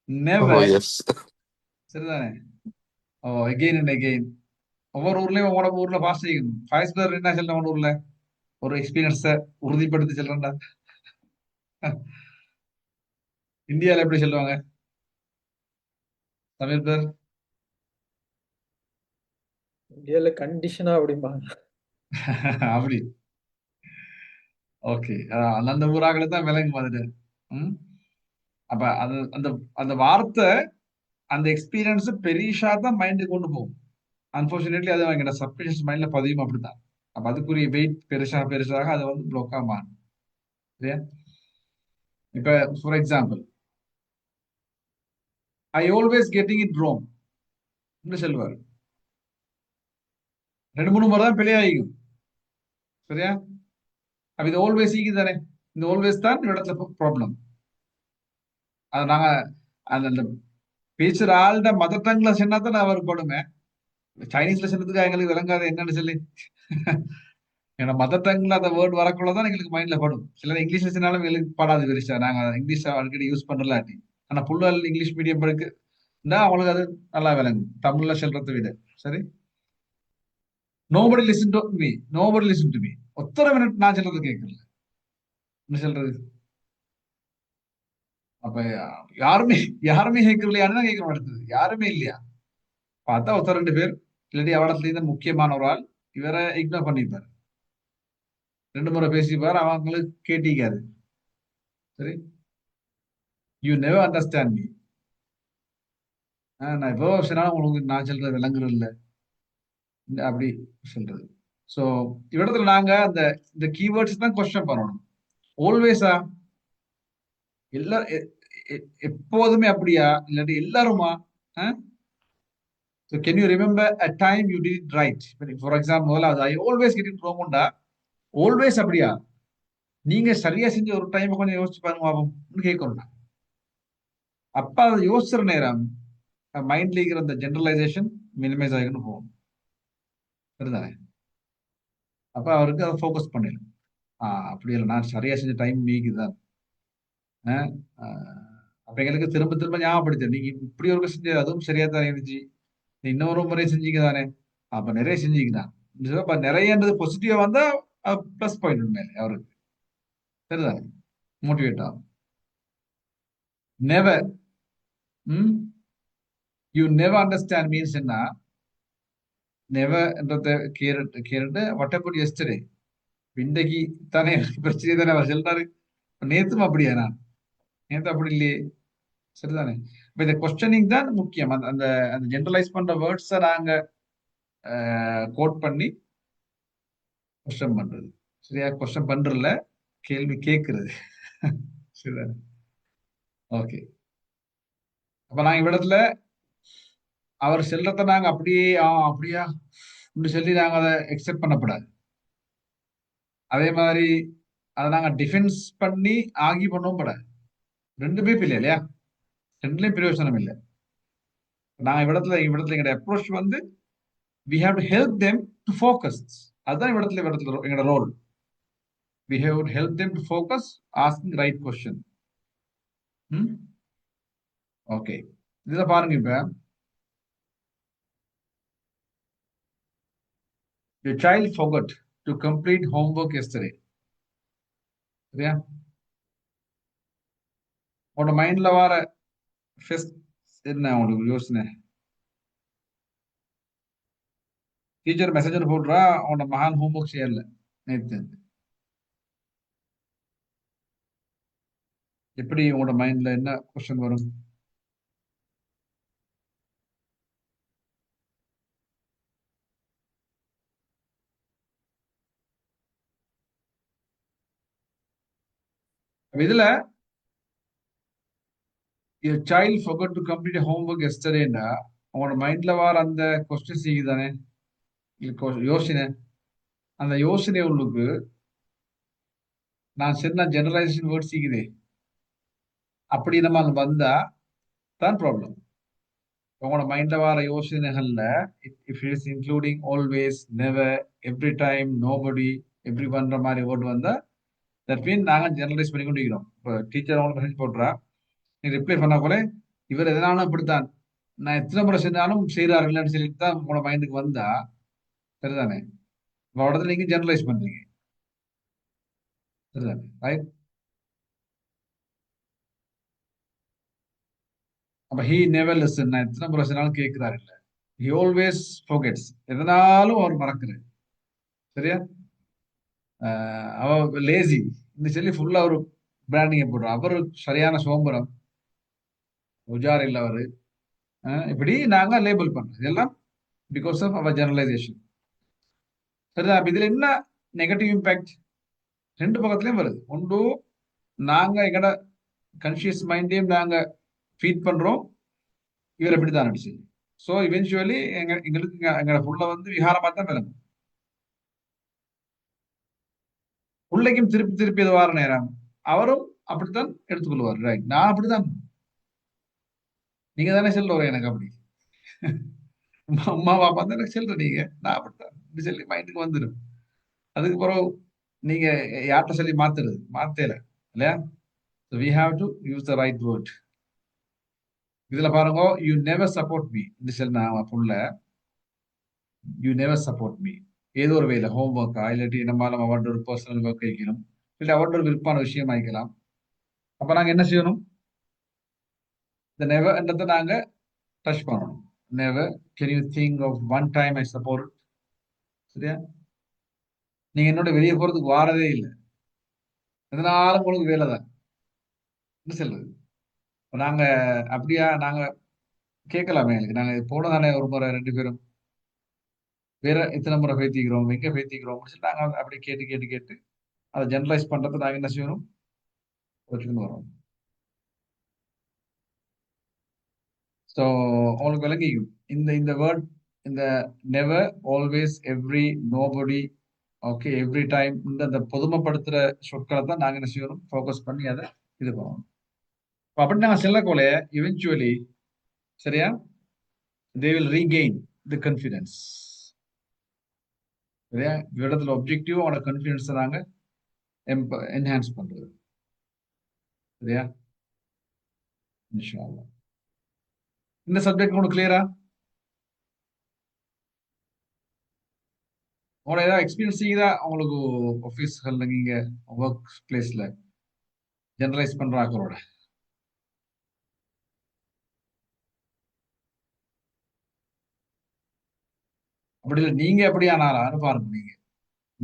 ஓ நெவர். எஸ். சரிதானே? ஓ அகெயின் அண்ட் அகெயின். ஒவ்வொரு ஊர்லயும் உங்களோட ஊர்ல பாஸ் செய்யும். ஃபைவ் ஸ்டார் என்ன சொல்ல உங்க ஊர்ல ஒரு எக்ஸ்பீரியன்ஸ உறுதிப்படுத்தி சொல்றேன்டா. இந்தியால எப்படி சொல்லுவாங்க சமீர் பேர்? இந்தியால கண்டிஷனா அப்படிம்பாங்க. அப்படி ஓகே. அந்த ஊராக்களை தான் விலங்கு மாதிரி. அப்ப அது அந்த அந்த வார்த்தை, அந்த எக்ஸ்பீரியன்ஸ் பெரிஷா தான் மைண்டுக்கு கொண்டு போகும். அன்பார்ச்சுனேட்லி அது எங்களோட சப்கான்ஷியஸ் மைண்ட்ல பதியும் அப்படித்தான். அப்ப அதுக்குரிய வெயிட் பெருசாக பெருசாக அது வந்து பிளாக்கா மாறும். சரியா? இப்ப for example, I always getting it wrong சொல்லுவார். 2 3 முறை தான் பிழையாகும். சரியா? அப்ப இது ஆல்வேஸ் ஈகி தானே. இந்த ஆல்வேஸ் தான் இந்த இடத்துல ப்ராப்ளம். அது நாங்க அந்த அந்த பேசுற ஆள்கிட்ட மதர் டங்ல சொன்னா தான் அவருக்கு படுமே. சைனீஸ்ல சொன்னதுக்கு எங்களுக்கு விளங்காத என்னன்னு சொல்லி ஏன்னா மதர் டங்ல அந்த வேர்ட் வரக்குள்ளதான் எங்களுக்கு மைண்ட்ல படும். சிலர் இங்கிலீஷ்ல சொன்னாலும் எங்களுக்கு படாது பெருசா. நாங்க இங்கிலீஷ் அடிக்கடி யூஸ் பண்றலாட்டி. ஆனா புள்ளல் இங்கிலீஷ் மீடியம் படிக்கு அவங்களுக்கு அது நல்லா விளங்கும் தமிழ்ல சொல்றதை விட. சரி? Nobody listen to me, nobody listen to me. ஒத்தரை மினிட் நான் சொல்றது கேட்கல. என்ன சொல்றது? அப்ப யாருமே யாருமே கேட்கலையான்னு கேட்க மாட்டேங்குது. யாருமே இல்லையா? பார்த்தா ஒருத்தர் 2 பேர், இல்லாட்டி அவடத்துல இருந்து முக்கியமான ஒரு ஆள் இவரை இக்னோர் பண்ணிப்பாரு. 2 முறை பேசிப்பாரு, அவங்களுக்கு கேட்டிக்காது. சரி? You never understand me. நான் எவ்வளோ வருஷனாலும் உங்களுக்கு நான் சொல்றது விளங்குறது இல்லை அப்படி சொல்றது. ஸோ இவ்விடத்துல நாங்க அந்த இந்த கீவேர்ட்ஸ் தான் கொஸ்டின் பண்ணணும். ஆல்வேஸா, எல்லா எப்போதுமே அப்படியா, இல்லாட்டி எல்லாருமா? So can you remember a time you did it right? For example, I always get it wrong உண்டா? ஆல்வேஸ் அப்படியா? நீங்க சரியா செஞ்ச ஒரு டைம் கொஞ்சம் யோசிச்சு பாருங்க கேட்கணும். அப்ப அதை யோசிச்சுற நேரம் மைண்ட்ல இருக்கிற அந்த ஜெனரலைசேஷன் மினிமைஸ் ஆகிட்டு போகும். சரிதானே? அப்ப அவருக்கு அதை ஃபோக்கஸ் பண்ணிடும். அப்படி இல்லை, நான் சரியா செஞ்ச டைம் நீக்குதான். அப்ப எங்களுக்கு திரும்ப திரும்ப ஞாபகப்படுத்த, நீங்க இப்படி ஒரு செஞ்ச அதுவும் சரியா தான் இருந்துச்சு, இன்னொரு முறை செஞ்சீங்க தானே, அப்ப நிறைய செஞ்சீங்கதான். அப்ப நிறையன்றது பாசிட்டிவா வந்தா பிளஸ் பாயிண்ட் உண்மையில அவருக்கு. சரிதானே? மோட்டிவேட் ஆகும். Never, you never understand means என்ன? நெவர்ன்றத கேட்டு வாட் அபவுட் எஸ்டர்டே, இன்றைக்கு தானே பிரச்சனை தானே அவர் சொல்றாரு. நேத்தும் அப்படியா? நான் நேத்து அப்படி இல்லையே. சரிதானே? இப்ப இந்த கொஸ்டனிங் தான் முக்கியம். அந்த அந்த அந்த ஜெனரலைஸ் பண்ற வேர்ட்ஸை நாங்க கோட் பண்ணி கொஸ்டின் பண்றது. சரியா? கொஸ்டின் பண்றதுல கேள்வி கேட்கறது. சரிதானே? ஓகே. அப்ப நாங்க இவ்விடத்துல அவர் செல்றத நாங்க அப்படியே அப்படியா இப்படி சொல்லி நாங்க அதை எக்ஸெப்ட் பண்ணக்கூடாது. அதே மாதிரி அதை நாங்க டிஃபென்ஸ் பண்ணி ஆகி பண்ணவும் கூடாது. ரெண்டுமே இல்லை இல்லையா? ரெண்டுலயும் பிரயோஜனம் இல்லை. நாங்க இவ்விடத்துல எங்களோட அப்ரோச் வந்து we have to help them to focus. அதுதான் இவ்விடத்துல எங்களோட role. we have to help them to focus, asking right question. Okay. இதுல பாருங்க, இப்ப your child forgot to complete homework yesterday. சரியா? உன்னோட மைண்ட்ல வர ஃபர்ஸ்ட் என்ன உங்களுக்கு யோசனை? டீச்சர் மெசேஜ் போடுறா, உன்னோட மகான் ஹோம்ஒர்க் செய்யல நேத்து. எப்படி உங்களோட மைண்ட்ல என்ன கொஸ்டின் வரும்? இதுல your child forgot to complete a homework yesterdayனா உங்களோட மைண்ட்ல வர அந்த கொஸ்டின் செய்யுதானே, யோசனை. அந்த யோசனை உங்களுக்கு நான் சொன்ன ஜெனரலைசேஷன் வேர்ட் செய்யுதே, அப்படி நம்ம அங்க வந்தா தான் ப்ராப்ளம். உங்களோட மைண்ட்ல வர யோசனைகள்ல if it's including always, never, every time, nobody, every பண்ற மாதிரி வேர்ட் வந்தா தட் மீன் நாங்க ஜெனரலைஸ் பண்ணி கொண்டு இருக்கிறோம். இப்போ டீச்சர் அவங்க மெசேஜ் போடுறா, நீ ரிப்ளை பண்ணா கூட இவர் எதனாலும் இப்படித்தான், நான் எத்தனை முறை செஞ்சாலும் செய்யறாரு இல்லைன்னு சொல்லிட்டு தான் உங்களோட மைண்டுக்கு வந்தா சரிதானே? இப்போ இடத்துல நீங்க ஜெனரலைஸ் பண்றீங்க. சரிதானே? ரைட். அப்ப ஹீ நெவர் லிசன், நான் எத்தனை முறை சொன்னாலும் கேட்கிறாரு இல்ல. ஹி ஆல்வேஸ் ஃபோகெட்ஸ், எதனாலும் அவர் மறக்கிறார். சரியா? அவ லேசி இந்த சொல்லி ஃபுல்லா ஒரு பிராண்டிங்க போடுறார். அவர் சரியான சோம்பரம், உஜார் இல்ல அவரு. இப்படி நாங்க லேபிள் பண்றோம். இதெல்லாம் பிகாஸ் ஆஃப் அவர் ஜெனரலைசேஷன். சரிதான்? அப்ப இதுல என்ன நெகட்டிவ் இம்பாக்ட்? ரெண்டு பக்கத்துலயும் வருது. ஒன்று, நாங்க எங்கட கன்சியஸ் மைண்டையும் நாங்க ஃபீட் பண்றோம், இவர் எப்படித்தான் நடிச்சு. ஸோ இவென்ச்சுவலி எங்களுக்கு எங்களோட புள்ள வந்து விகாரமா தான் விளங்கும். பிள்ளைக்கும் திருப்பி திருப்பி அது வார நேரம் அவரும் அப்படித்தான் எடுத்துக்கொள்வார். ரைட், நான் அப்படித்தான், நீங்க தானே சொல்லுவார் எனக்கு அப்படி. அம்மா பாப்பா தானே சொல்ற, நீங்க நான் அப்படித்தான் இப்படி சொல்லி மைண்டுக்கு வந்துடும். அதுக்கு பிறகு நீங்க யார்கிட்ட சொல்லி மாத்தல இல்லையா? We have to use the right word. இதுல பாருங்க, யூ நெவர் சப்போர்ட் மீ இந்த சொன்ன புள்ள, யூ நெவர் சப்போர்ட் மீ ஏதோ ஒரு வேலை, ஹோம் ஒர்க்கா இல்லாட்டி நம்மளால அவரோட ஒரு பர்சனல் ஒர்க் வைக்கணும், இல்லை அவரோட ஒரு விருப்பான விஷயம் ஆயிக்கலாம். அப்ப நாங்க என்ன செய்யணும்? இந்த நெவர்ன்றதை நாங்க டச் பண்ணணும். Never, can you think of one time I support. சரியா? நீங்க என்னோட வெளியே போறதுக்கு வாரதே இல்லை, எதனாலும் உங்களுக்கு வேலை தான் என்ன சொல்றது. நாங்க அப்படியா நாங்க கேட்கலாமே, எங்களுக்கு நாங்க போனதானே ஒரு முறை ரெண்டு பேரும், வேற எத்தனை முறை பேத்திக்கிறோம், எங்க பேத்திக்கிறோம் சொல்லி நாங்க அப்படி கேட்டு கேட்டு கேட்டு அதை ஜெனரலைஸ் பண்றது நாங்க என்ன செய்யணும்? வச்சுக்கணும் வரோம். ஸோ உங்களுக்கு விளங்கிக்கும் இந்த இந்த வேர்ட், இந்த never, always, every, nobody, okay, every time, இந்த அந்த பொதுமைப்படுத்துற சொற்களை தான் நாங்க என்ன செய்யணும்? ஃபோக்கஸ் பண்ணி அதை இது பண்ணணும். அப்படி நாங்க செல்லக்கோல இவென்ச்சுவலி, சரியா, they will regain the confidence. சரியா? இடத்துல ஒப்ஜெக்டிவ் அவனோட கான்ஃபிடன்ஸை நாங்க என்ஹான்ஸ் பண்றது. சரியா? இன்ஷா அல்லாஹ். இந்த சப்ஜெக்ட் உங்களுக்கு கிளியரா? உங்களோட ஏதாவது எக்ஸ்பீரியன்ஸ் செய்யுதா உங்களுக்கு ஆஃபீஸ்கள்ல, நீங்க ஒர்க் பிளேஸ்ல ஜெனரலைஸ் பண்ற ஆக்களோட? அப்படி இல்லை, நீங்க எப்படியான ஆளான்னு பாருங்க. நீங்க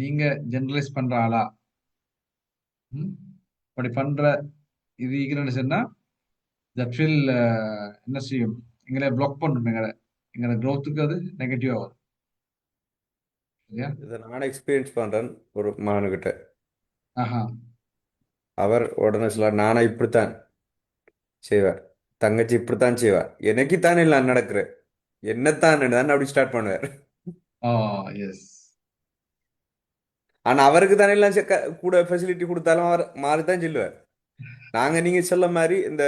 நீங்க ஜெனரலைஸ் பண்ற ஆளா? அப்படி பண்ற இது ஈக்கிறேன்னு சொன்னா தட் வில் என்ன செய்யும், எங்களை பிளாக் பண்ணும், எங்களை growth-க்கு அது நெகட்டிவா வரும். சரியா? இதை நான் எக்ஸ்பீரியன்ஸ் பண்றேன் ஒரு மகனுக்கிட்ட. ஆஹா. அவர் உடனே சொல்ல நானா இப்படித்தான் செய்வார், தங்கச்சி இப்படித்தான் செய்வார், எனக்கு தானே இல்லை நடக்கிறேன், என்னத்தான் தான் அப்படி ஸ்டார்ட் பண்ணுவார். எஸ். ஆனா அவருக்கு தானே எல்லாம் கூட ஃபெசிலிட்டி கொடுத்தாலும் அவர் மாறித்தான் சொல்லுவார். நாங்க நீங்க சொல்ல மாதிரி இந்த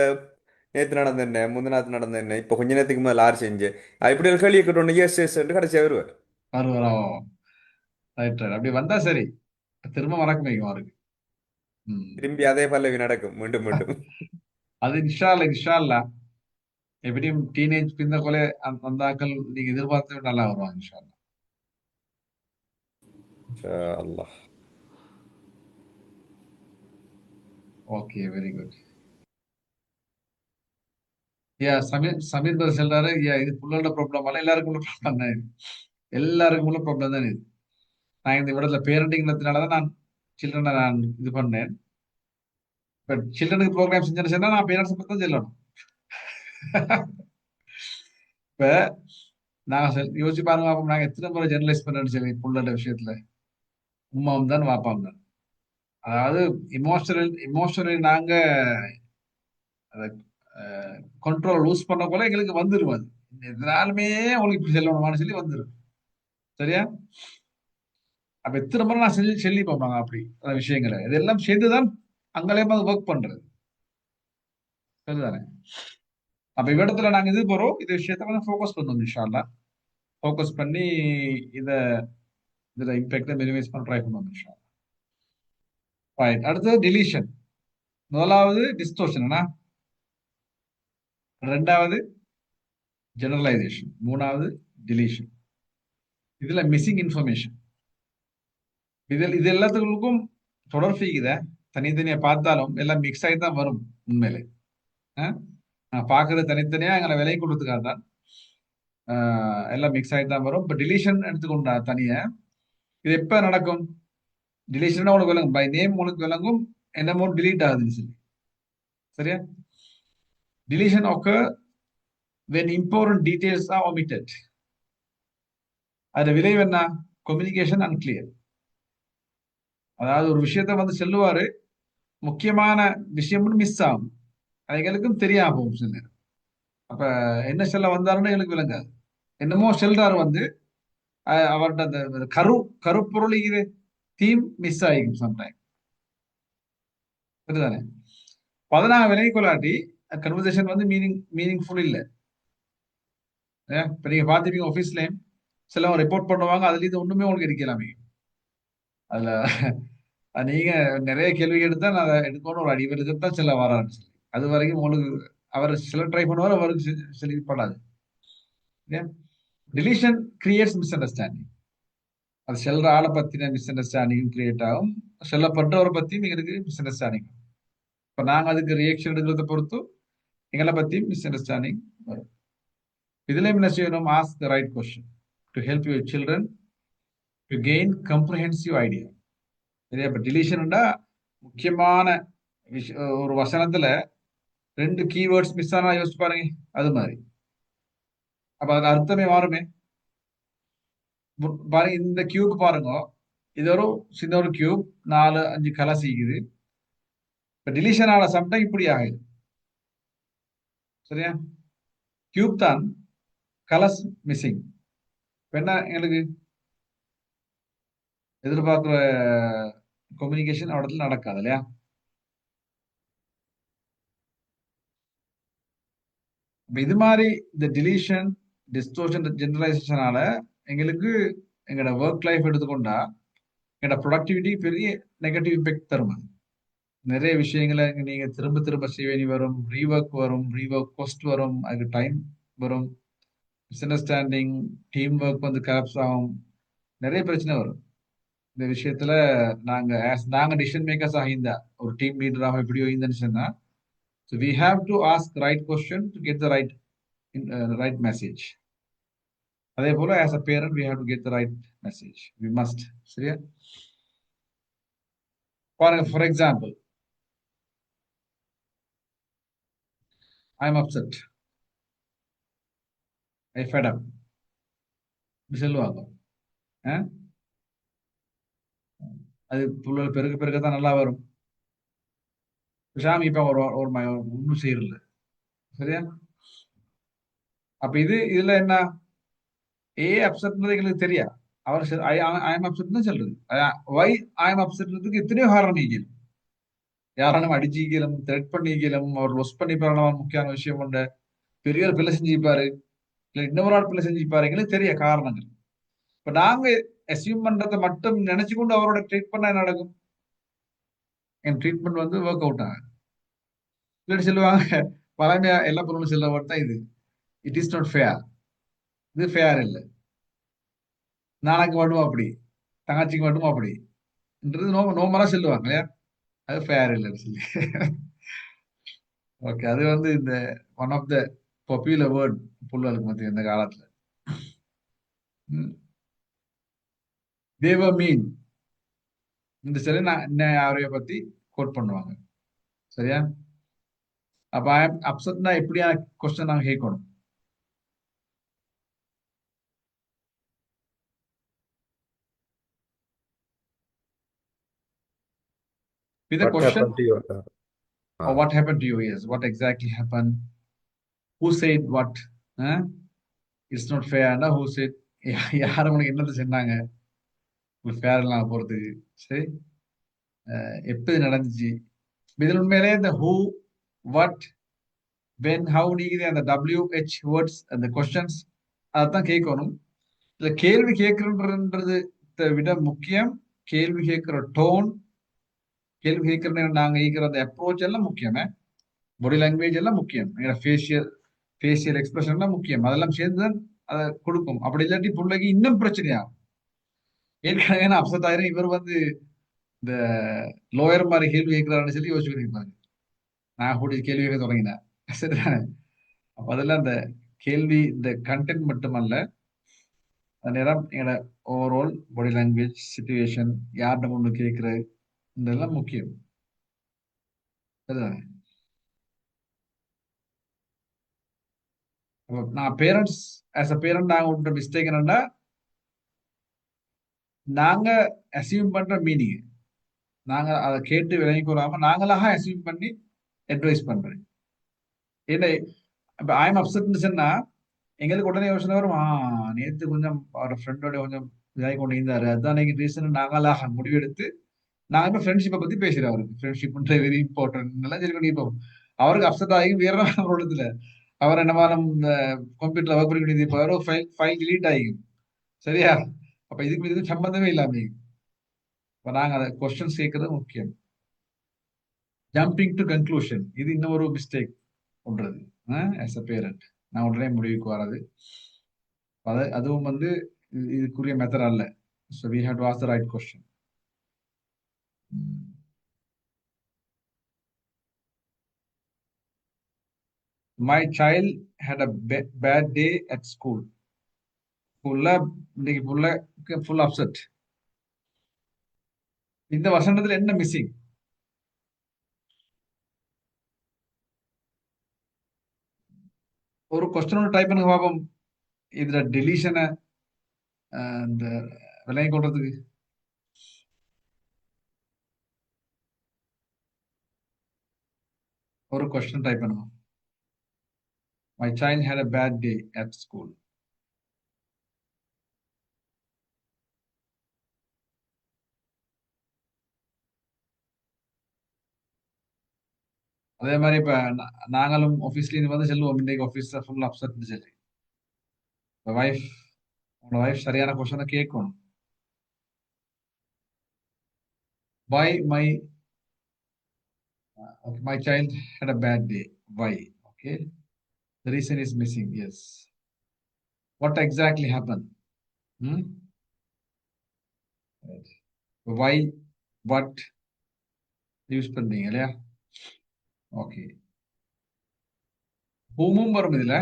நேத்து நடந்த என்ன, முந்தினாத்து நடந்த என்ன, இப்போ கொஞ்ச நேரத்துக்கு மேல ஆறு செஞ்சு இப்படி ஒரு கேள்வி கேட்டோன்னு எஸ் எஸ் கடைசியா வருவார். வருவாரோ? Right right. அப்படி வந்தா சரி, திரும்ப மறக்க வைக்கும் அவருக்கு. திரும்பி அதே பல்லவி நடக்கும் மீண்டும் மீண்டும். அது இன்ஷா அல்லா எப்படியும் டீனேஜ் பிந்த கொலை அந்த ஆக்கள் நீங்க எதிர்பார்த்து நல்லா வருவாங்க இன்ஷா அல்லா. அல்லாஹ். Okay, very good. Sameer brother சொல்றாரு, இது புள்ளோட ப்ராப்ளம் அல்ல, எல்லாருக்கும் உள்ள ப்ராப்ளம் தான் இது. எல்லாருக்கும் உள்ள ப்ராப்ளம் தான் இது. நான் இந்த விடத்துல பேரண்டிங்கிறதுனாலதான் நான் சில்ட்ரனை நான் இது பண்ணேன். பட் சில்ட்ரனுக்கு ப்ரோக்ராம் செஞ்சேன்னு சொன்னா நான் பேரண்ட்ஸ் பத்தி தான் சொல்லணும். இப்ப நாங்க யோசிச்சு பாருங்க, அப்ப நாங்க எத்தனை முறை ஜெனரலைஸ் பண்ணேன்னு சொல்லி புள்ளோட விஷயத்துல உமாவும் தான் வாப்பாவும் தான். அதாவது இமோஷனலி நாங்க அதை கண்ட்ரோல் லூஸ் பண்ண போல எங்களுக்கு வந்துடும். அது எதனாலுமே உங்களுக்கு இப்படி செல்லணுமான்னு சொல்லி வந்துடும். சரியா? அப்ப எத்தனை முறை நான் சொல்லி பார்ப்பாங்க அப்படி அந்த விஷயங்களை, இதெல்லாம் சேர்ந்துதான் அங்கேயும் அது ஒர்க் பண்றது. சரிதானே? அப்ப இவ்விடத்துல நாங்க இது போறோம், இந்த விஷயத்த கொஞ்சம் ஃபோக்கஸ் பண்ணணும் இன்ஷா அல்லாஹ். ஃபோக்கஸ் பண்ணி இதுல இம்பாக்டை மினிமைஸ் பண்ண ட்ரை பண்ணுவோம் இன்ஷா அல்லாஹ். ரைட். அடுத்தது டிலீஷன். முதலாவது டிஸ்டோர்ஷன், ரெண்டாவது ஜெனரலைசேஷன், மூணாவது டிலீஷன். இதுல மிஸ்ஸிங் இன்ஃபர்மேஷன். இது எல்லாத்துக்கும் தொடர்பு இருக்குத, தனித்தனியா பார்த்தாலும் எல்லாம் மிக்ஸ் ஆகி தான் வரும். உண்மையிலே நான் பார்க்கறது தனித்தனியா எங்களை விலை கொடுத்துக்காக தான் எல்லாம் மிக்ஸ் ஆகி தான் வரும். இப்போ டிலீஷன் எடுத்துக்கொண்டா தனியா, இது எப்ப நடக்கும்? டிலீஷன் உனக்கு விளங்கும், பை நேம் உனக்கு விளங்கும் என்னமோ டிலீட் ஆகுதுன்னு சொல்லி. சரியா? Deletion occur when important details are omitted. அது விளைவு என்ன? Communication unclear. அதாவது ஒரு விஷயத்த வந்து சொல்லுவாரு, முக்கியமான விஷயம் மிஸ் ஆகும், அது எங்களுக்கும் தெரியாம போகும் சில நேரம். அப்ப என்ன சொல்ல வந்தாருன்னு எங்களுக்கு விளங்காது. என்னமோ சொல்றாரு வந்து அவர்கிட்ட அந்த கருப்பொருள் இது தீம் மிஸ் ஆகிக்கும் சம்டைம். சரிதானே? பதினாறு விலை கொள்ளாட்டி கன்வர்சேஷன் வந்து மீனிங்ஃபுல் இல்லை. இப்ப நீங்க பாத்துப்பீங்க ஆபீஸ்லயும் சிலவங்க ரிப்போர்ட் பண்ணுவாங்க, அதுல இது ஒண்ணுமே உங்களுக்கு இருக்கலாமே. அதுல நீங்க நிறைய கேள்வி எடுத்தா நான் அதை எடுக்கணும், ஒரு அடிவெடுத்து தான் சில வரான்னு சொல்லி, அது வரைக்கும் உங்களுக்கு அவர் சில ட்ரை பண்ணுவார், அவருக்கு சொல்லப்படாது. Deletion creates miss understanding. அது செல்ற ஆளை பத்தின மிஸ் அண்டர்ஸ்டாண்டிங் கிரியேட் ஆகும், சொல்லப்பட்டவரை பத்தியும் எங்களுக்கு மிஸ் அண்டர்ஸ்டாண்டிங். இப்ப நாங்க அதுக்கு ரியாக்ஷன் எடுக்கிறத பொறுத்து எங்களை பத்தியும் மிஸ் அண்டர்ஸ்டாண்டிங் வரும். இதுல என்ன செய்யணும்? Ask the right question to help your children to gain comprehensive idea. சரியா? இப்ப டிலீஷன்டா முக்கியமான ஒரு வசனத்துல 2 கீவேர்ட்ஸ் மிஸ் ஆனா யோசிச்சு பாருங்க, அது மாதிரி. அப்ப அது அர்த்தமே மாறுமே. பாருங்க, இந்த கியூப் பாருங்க, இது ஒரு சின்ன ஒரு கியூப், 4-5 கலர் செய்யுது. இப்ப டிலீஷன் ஆன சம்டைம் இப்படி ஆகுது. சரியா? கியூப் தான், கலர்ஸ் மிஸ்ஸிங். என்ன எங்களுக்கு எதிர்பார்க்கிற கம்யூனிகேஷன் இடத்துல நடக்காது இல்லையா? இது மாதிரி இந்த டிலீஷன், டிஸ்டோர்ஷன், ஜெனரலைசேஷனால எங்களுக்கு எங்களோட ஒர்க் லைஃப் எடுத்துக்கொண்டா எங்களோட ப்ரொடக்டிவிட்டி பெரிய நெகட்டிவ் இம்பேக்ட் தரும். நிறைய விஷயங்களை நீங்க திரும்ப திரும்ப செய்ய வேண்டி வரும், ரீஒர்க் காஸ்ட் வரும், அதுக்கு டைம் வரும், மிஸ் அண்டர்ஸ்டாண்டிங், டீம் ஒர்க் வந்து கலாப்ஸ் ஆகும், நிறைய பிரச்சனை வரும். இந்த விஷயத்துல நாங்க டிசிஷன் மேக்கர்ஸ் ஆகியிருந்தா, ஒரு டீம் லீடராக எப்படி இருந்தேன்னு சொன்னா, so we have to ask right question to get the right message. அதே போல as a parent we have to get the right message, we must. சரியா? பாருங்க, for example I am upset, I fed up இப்படி சொல்லுவாங்க. அஹ்? அது புள்ள பெருக்க பெருக்க தான் நல்லா வரும். சாமி இப்ப ஒரு ஒன்றும் செய்யறதில்ல. சரியா? அப்ப இதுல என்ன, ஏ அப்செட்ன்றது எங்களுக்கு தெரியா. அவர் ஐ எம் அப்செட்னு சொல்றது. வை ஐ எம் அப்செட்ன்றதுக்கு எத்தனையோ காரணம் நீக்கணும். யாராலும் அடிச்சிக்கலும், த்ரெட் பண்ணிக்கலும், அவர் லொஸ் பண்ணி போறலாம். முக்கியமான விஷயம் உண்டு. பெரிய ஒரு பிள்ளை செஞ்சுப்பாரு, இல்ல இன்னொரு ஆள் பிள்ளை செஞ்சுப்பாரு, எங்களுக்கு தெரிய காரணங்கள். இப்ப நாங்க அசியூம் பண்றதை மட்டும் நினைச்சு கொண்டு அவரோட ட்ரீட் பண்ண என்ன நடக்கும்? என் ட்ரீட்மெண்ட் வந்து ஒர்க் அவுட் ஆகும். இல்லாட்டி சொல்லுவாங்க, பழமையா எல்லா பொருளும் செல்ல தான் இது, இட் இஸ் நாட் ஃபேர், இது ஃபேர் இல்லை, நாளைக்கு மட்டும் அப்படி, தங்கச்சிக்கு மட்டும் அப்படின்றது நோமலா சொல்லுவாங்க இல்லையா? அது ஃபேர் இல்லைன்னு சொல்லி. ஓகே, அது வந்து இந்த one of the popular word புள்ளலுக்கு மத்திய இந்த காலத்துல. தேவ மீன் இந்த சொல்லி நான் யாரைய பத்தி கோட் பண்ணுவாங்க. சரியா? அப்ப அப்செட்னா எப்படியான கொஸ்டின் நாங்க கேட்கணும்? With a What question happened to you? or what happened to you? Yes, what exactly happened? Who said what? Huh? It's not fair. Who said? யார் உனக்கு என்னது சொன்னாங்க ஃபேர் எல்லாம் போறதுக்கு? சரி, எப்படி நடந்துச்சு? இதில் உண்மையிலே இந்த ஹூ, வாட், வென், ஹவு நீங்க அந்த WH வேர்ட்ஸ் அந்த கொஸ்டின்ஸ் அதான் கேட்கணும். இல்ல கேள்வி கேட்கறன்றது விட முக்கியம் கேள்வி கேட்கிற டோன், கேள்வி கேட்கிற நாங்க ஈக்கிற அந்த அப்ரோச் எல்லாம் முக்கியமே. பாடி லாங்குவேஜ் எல்லாம் முக்கியம், ஃபேஷியல் எக்ஸ்பிரஷன் எல்லாம் முக்கியம். அதெல்லாம் சேர்ந்து தான் அதை கொடுக்கும். அப்படி இல்லாட்டி பிள்ளைக்கு இன்னும் பிரச்சனையாகும். ஏற்கனவே நான் அப்செட் ஆயிரும், இவர் வந்து இந்த லோயர் மாதிரி கேள்வி கேட்கிறாருன்னு சொல்லி யோசிச்சுக்கிட்டு இருப்பாங்க. நான் கூட கேள்வி கேட்க தொடங்கினேன். சரிதானே? அப்ப அதெல்லாம் இந்த கேள்வி இந்த கண்டென்ட் மட்டுமல்ல, அந்த நேரம் எங்களோட ஓவரால் பாடி லாங்குவேஜ், சிச்சுவேஷன், யார்கிட்ட கொண்டு கேட்கிறது, இதெல்லாம் முக்கியம். சரிதானே? அப்ப நான் பேரண்ட்ஸ், ஆஸ் அ பேரண்ட் நாங்க விட்ட மிஸ்டேக் என்னன்னா, நாங்க அசியூம் பண்ற மீனிங் நாங்க அதை கேட்டு விலகி கொள்ளாம நாங்களாக அசியூம் பண்ணி அட்வைஸ் பண்றேன். ஏன்னா இப்ப ஐஎம் அப்செட்னு சொன்னா எங்களுக்கு உடனே யோசனை வரும், நேத்து கொஞ்சம் அவரோட ஃப்ரெண்டோட கொஞ்சம் இதாகி கொண்டு இருந்தாரு, அதுதான் ரீசன். நாங்களாக முடிவெடுத்து நாங்க இப்ப ஃப்ரெண்ட்ஷிப்பை பத்தி பேசுறேன். அவருக்கு ஃப்ரெண்ட்ஷிப்ன்ற வெரி இம்பார்ட்டன்ட் எல்லாம் சரி பண்ணி இப்போ அவருக்கு அப்செட் ஆகி வேற இடத்துல அவர் என்னமா நம்ம கம்ப்யூட்டர்ல ஒர்க் பண்ணி இப்போ அவரோ ஃபைல் டிலீட் ஆகிக்கும். சரியா? அப்ப இதுக்கு சம்பந்தமே இல்லாம இப்ப நாங்க அதை கொஸ்டின்ஸ் கேட்கறது முக்கியம். ஜம்பிங் டு கன்க்ளூஷன், இது இன்னொரு மிஸ்டேக் பண்றது ஆஸ் அ பேரண்ட். நான் உடனே முடிவுக்கு வராது, அதுவும் வந்து இதுக்குரிய மெத்தட் அல்ல. So we have to ask the right question. My child had a bad day at school. இன்னைக்கு ஃபுல் அப்செட். இந்த வசனத்துல என்ன மிஸ்ஸிங்? ஒரு கொஸ்டினோட டைப் பண்ணுங்க பாப்போம். இதுல டெலிஷனை இந்த விலையை கொள்றதுக்கு ஒரு கொஸ்டின் டைப் பண்ணுவோம். My child had a bad day at school. அதே மாதிரி இப்ப நாங்களும் ஆபீஸ்ல இருந்து வந்து செல்லுவோம், இன்னைக்கு ஆபீஸ்ல ஃபுல் அப்செட் சொல்லி. வைஃப், உங்களோட வைஃப் சரியான கொஸ்டினை கேட்கணும். Why my child had a bad day? Why? Okay. The reason is missing. Yes. What exactly happened? Hmm? Right. Why? What? Use பண்றீங்க இல்லையா? ஓகே. ஹூமும் வரும் இதுல,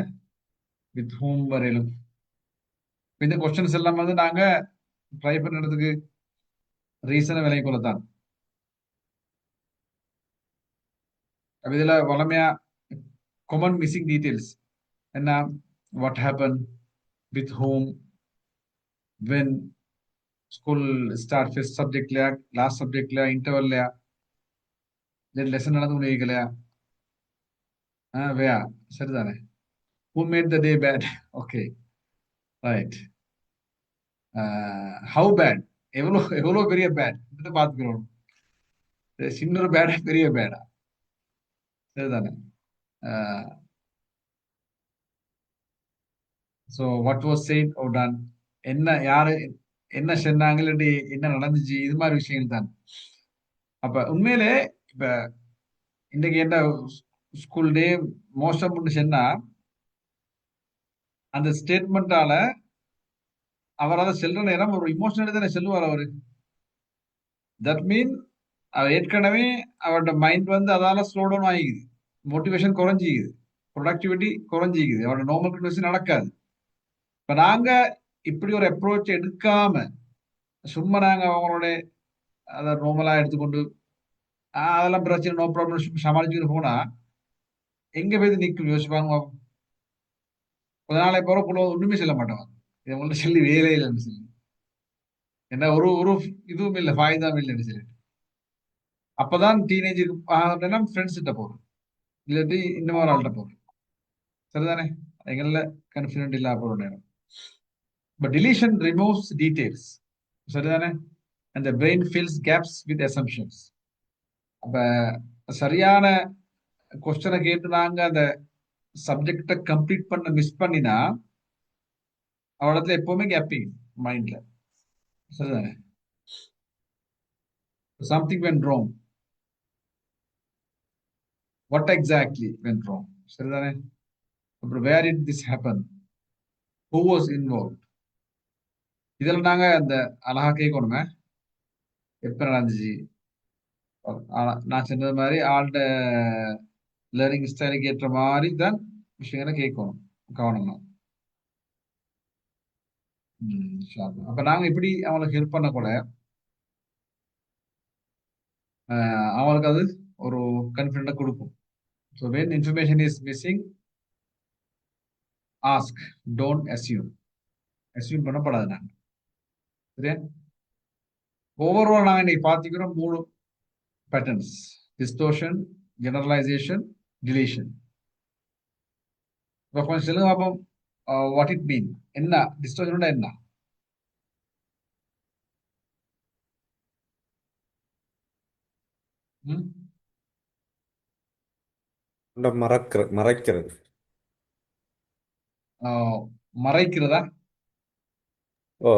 வித் ஹூம் வரையிலும். இந்த கொஸ்டின்ஸ் எல்லாம் வந்து நாங்க ட்ரை பண்ணுறதுக்கு ரீசனை விலை கொள்ளத்தான். அப்ப இதுல வளமையா common missing details. என்ன what happened, with whom, when, school start first subject லயா last subject லயா interval லயா இல்லை லெசன் நடந்து முடிக்கலையா வேயா சரிதானே. who made the day bad okay right. how bad எவ்வளோ எவ்வளோ பெரிய பேட் இதை பார்த்துக்கிறோம். சின்ன ஒரு பேடா பெரிய பேடா சரிதானே. So what was said or done, என்ன யாரு என்ன சொன்னாங்க இல்லாட்டி என்ன நடந்துச்சு, இது மாதிரி விஷயங்கள் தான். அப்ப உண்மையிலே இப்ப இன்னைக்கு என்ன ஸ்கூல் டே மோசம்னு சொன்னா அந்த ஸ்டேட்மெண்டால அவரால் செல்ற நேரம் ஒரு இமோஷனலி தானே செல்வார் அவரு. தட் மீன் அவர் ஏற்கனவே அவரோட மைண்ட் வந்து அதால ஸ்லோ டவுன் ஆகிக்குது, மோட்டிவேஷன் குறைஞ்சிக்குது, ப்ரொடக்டிவிட்டி குறைஞ்சிக்குது, அவரோட நார்மல் கன்வர்சேஷன் நடக்காது. இப்ப நாங்க இப்படி ஒரு அப்ரோச் எடுக்காம சும்மா நாங்க அவங்களோட அதை நார்மலா எடுத்துக்கொண்டு அதெல்லாம் பிரச்சனை நோ ப்ராப்ளம் சமாளிச்சுட்டு போனா எங்க போய் நிற்கும் யோசிப்பாங்க. கொஞ்ச நாளை போற ஒண்ணுமே சொல்ல மாட்டாங்க, இதை ஒன்றும் சொல்லி வேலை இல்லைன்னு சொல்லி, என்ன ஒரு ஒரு இதுவும் இல்லை, ஃபாய்தாவும் இல்லைன்னு சொல்லி. அப்பதான் டீனேஜுக்கு அப்படின்னா ஃப்ரெண்ட்ஸ் கிட்ட போறோம், இல்லாட்டி இன்னும் ஒரு ஆள்கிட்ட போறோம் சரிதானே. எங்கள கன்ஃபிடென்ட் இல்லா போற நேரம். பட் டிலீஷன் ரிமூவ்ஸ் டீடைல்ஸ் சரிதானே. அந்த brain fills gaps with assumptions. அப்ப சரியான கொஸ்டனை கேட்டு நாங்க அந்த சப்ஜெக்டை கம்ப்ளீட் பண்ண மிஸ் பண்ணினா அவடத்துல எப்பவுமே கேப்பிங் மைண்ட்ல சரிதானே. Something went wrong, what exactly went wrong சரிதானே. அப்புறம் where it this happen, who was involve, இதெல்லாம் நாங்க அந்த அழகா கேட்கணுமே. எப்ப நடந்துச்சு, நான் சொன்னது மாதிரி ஆள்ட லேர்னிங் ஸ்டைலுக்கு ஏற்ற மாதிரி தான் விஷயங்களை கேட்கணும் கவனமா. அப்ப நாங்க இப்படி அவங்களுக்கு ஹெல்ப் பண்ண கூட அவங்களுக்கு அது ஒரு கான்ஃபிடென்ட்டை கொடுக்கும். So when information is missing, ask, don't assume. Assume பண்ணப்படாது நாங்க சரியா. ஓவரால் நாங்க இன்னைக்கு பார்த்துக்கிறோம் 3 பேட்டர்ன்ஸ்: டிஸ்டோர்ஷன், ஜெனரலைசேஷன், டிலீஷன். இப்போ கொஞ்சம் சொல்லுங்க பார்ப்போம், வாட் இட் மீன், என்ன டிஸ்டோர்ஷன் என்ன? மறைக்கிறது. மறைக்கிறதா? ஓ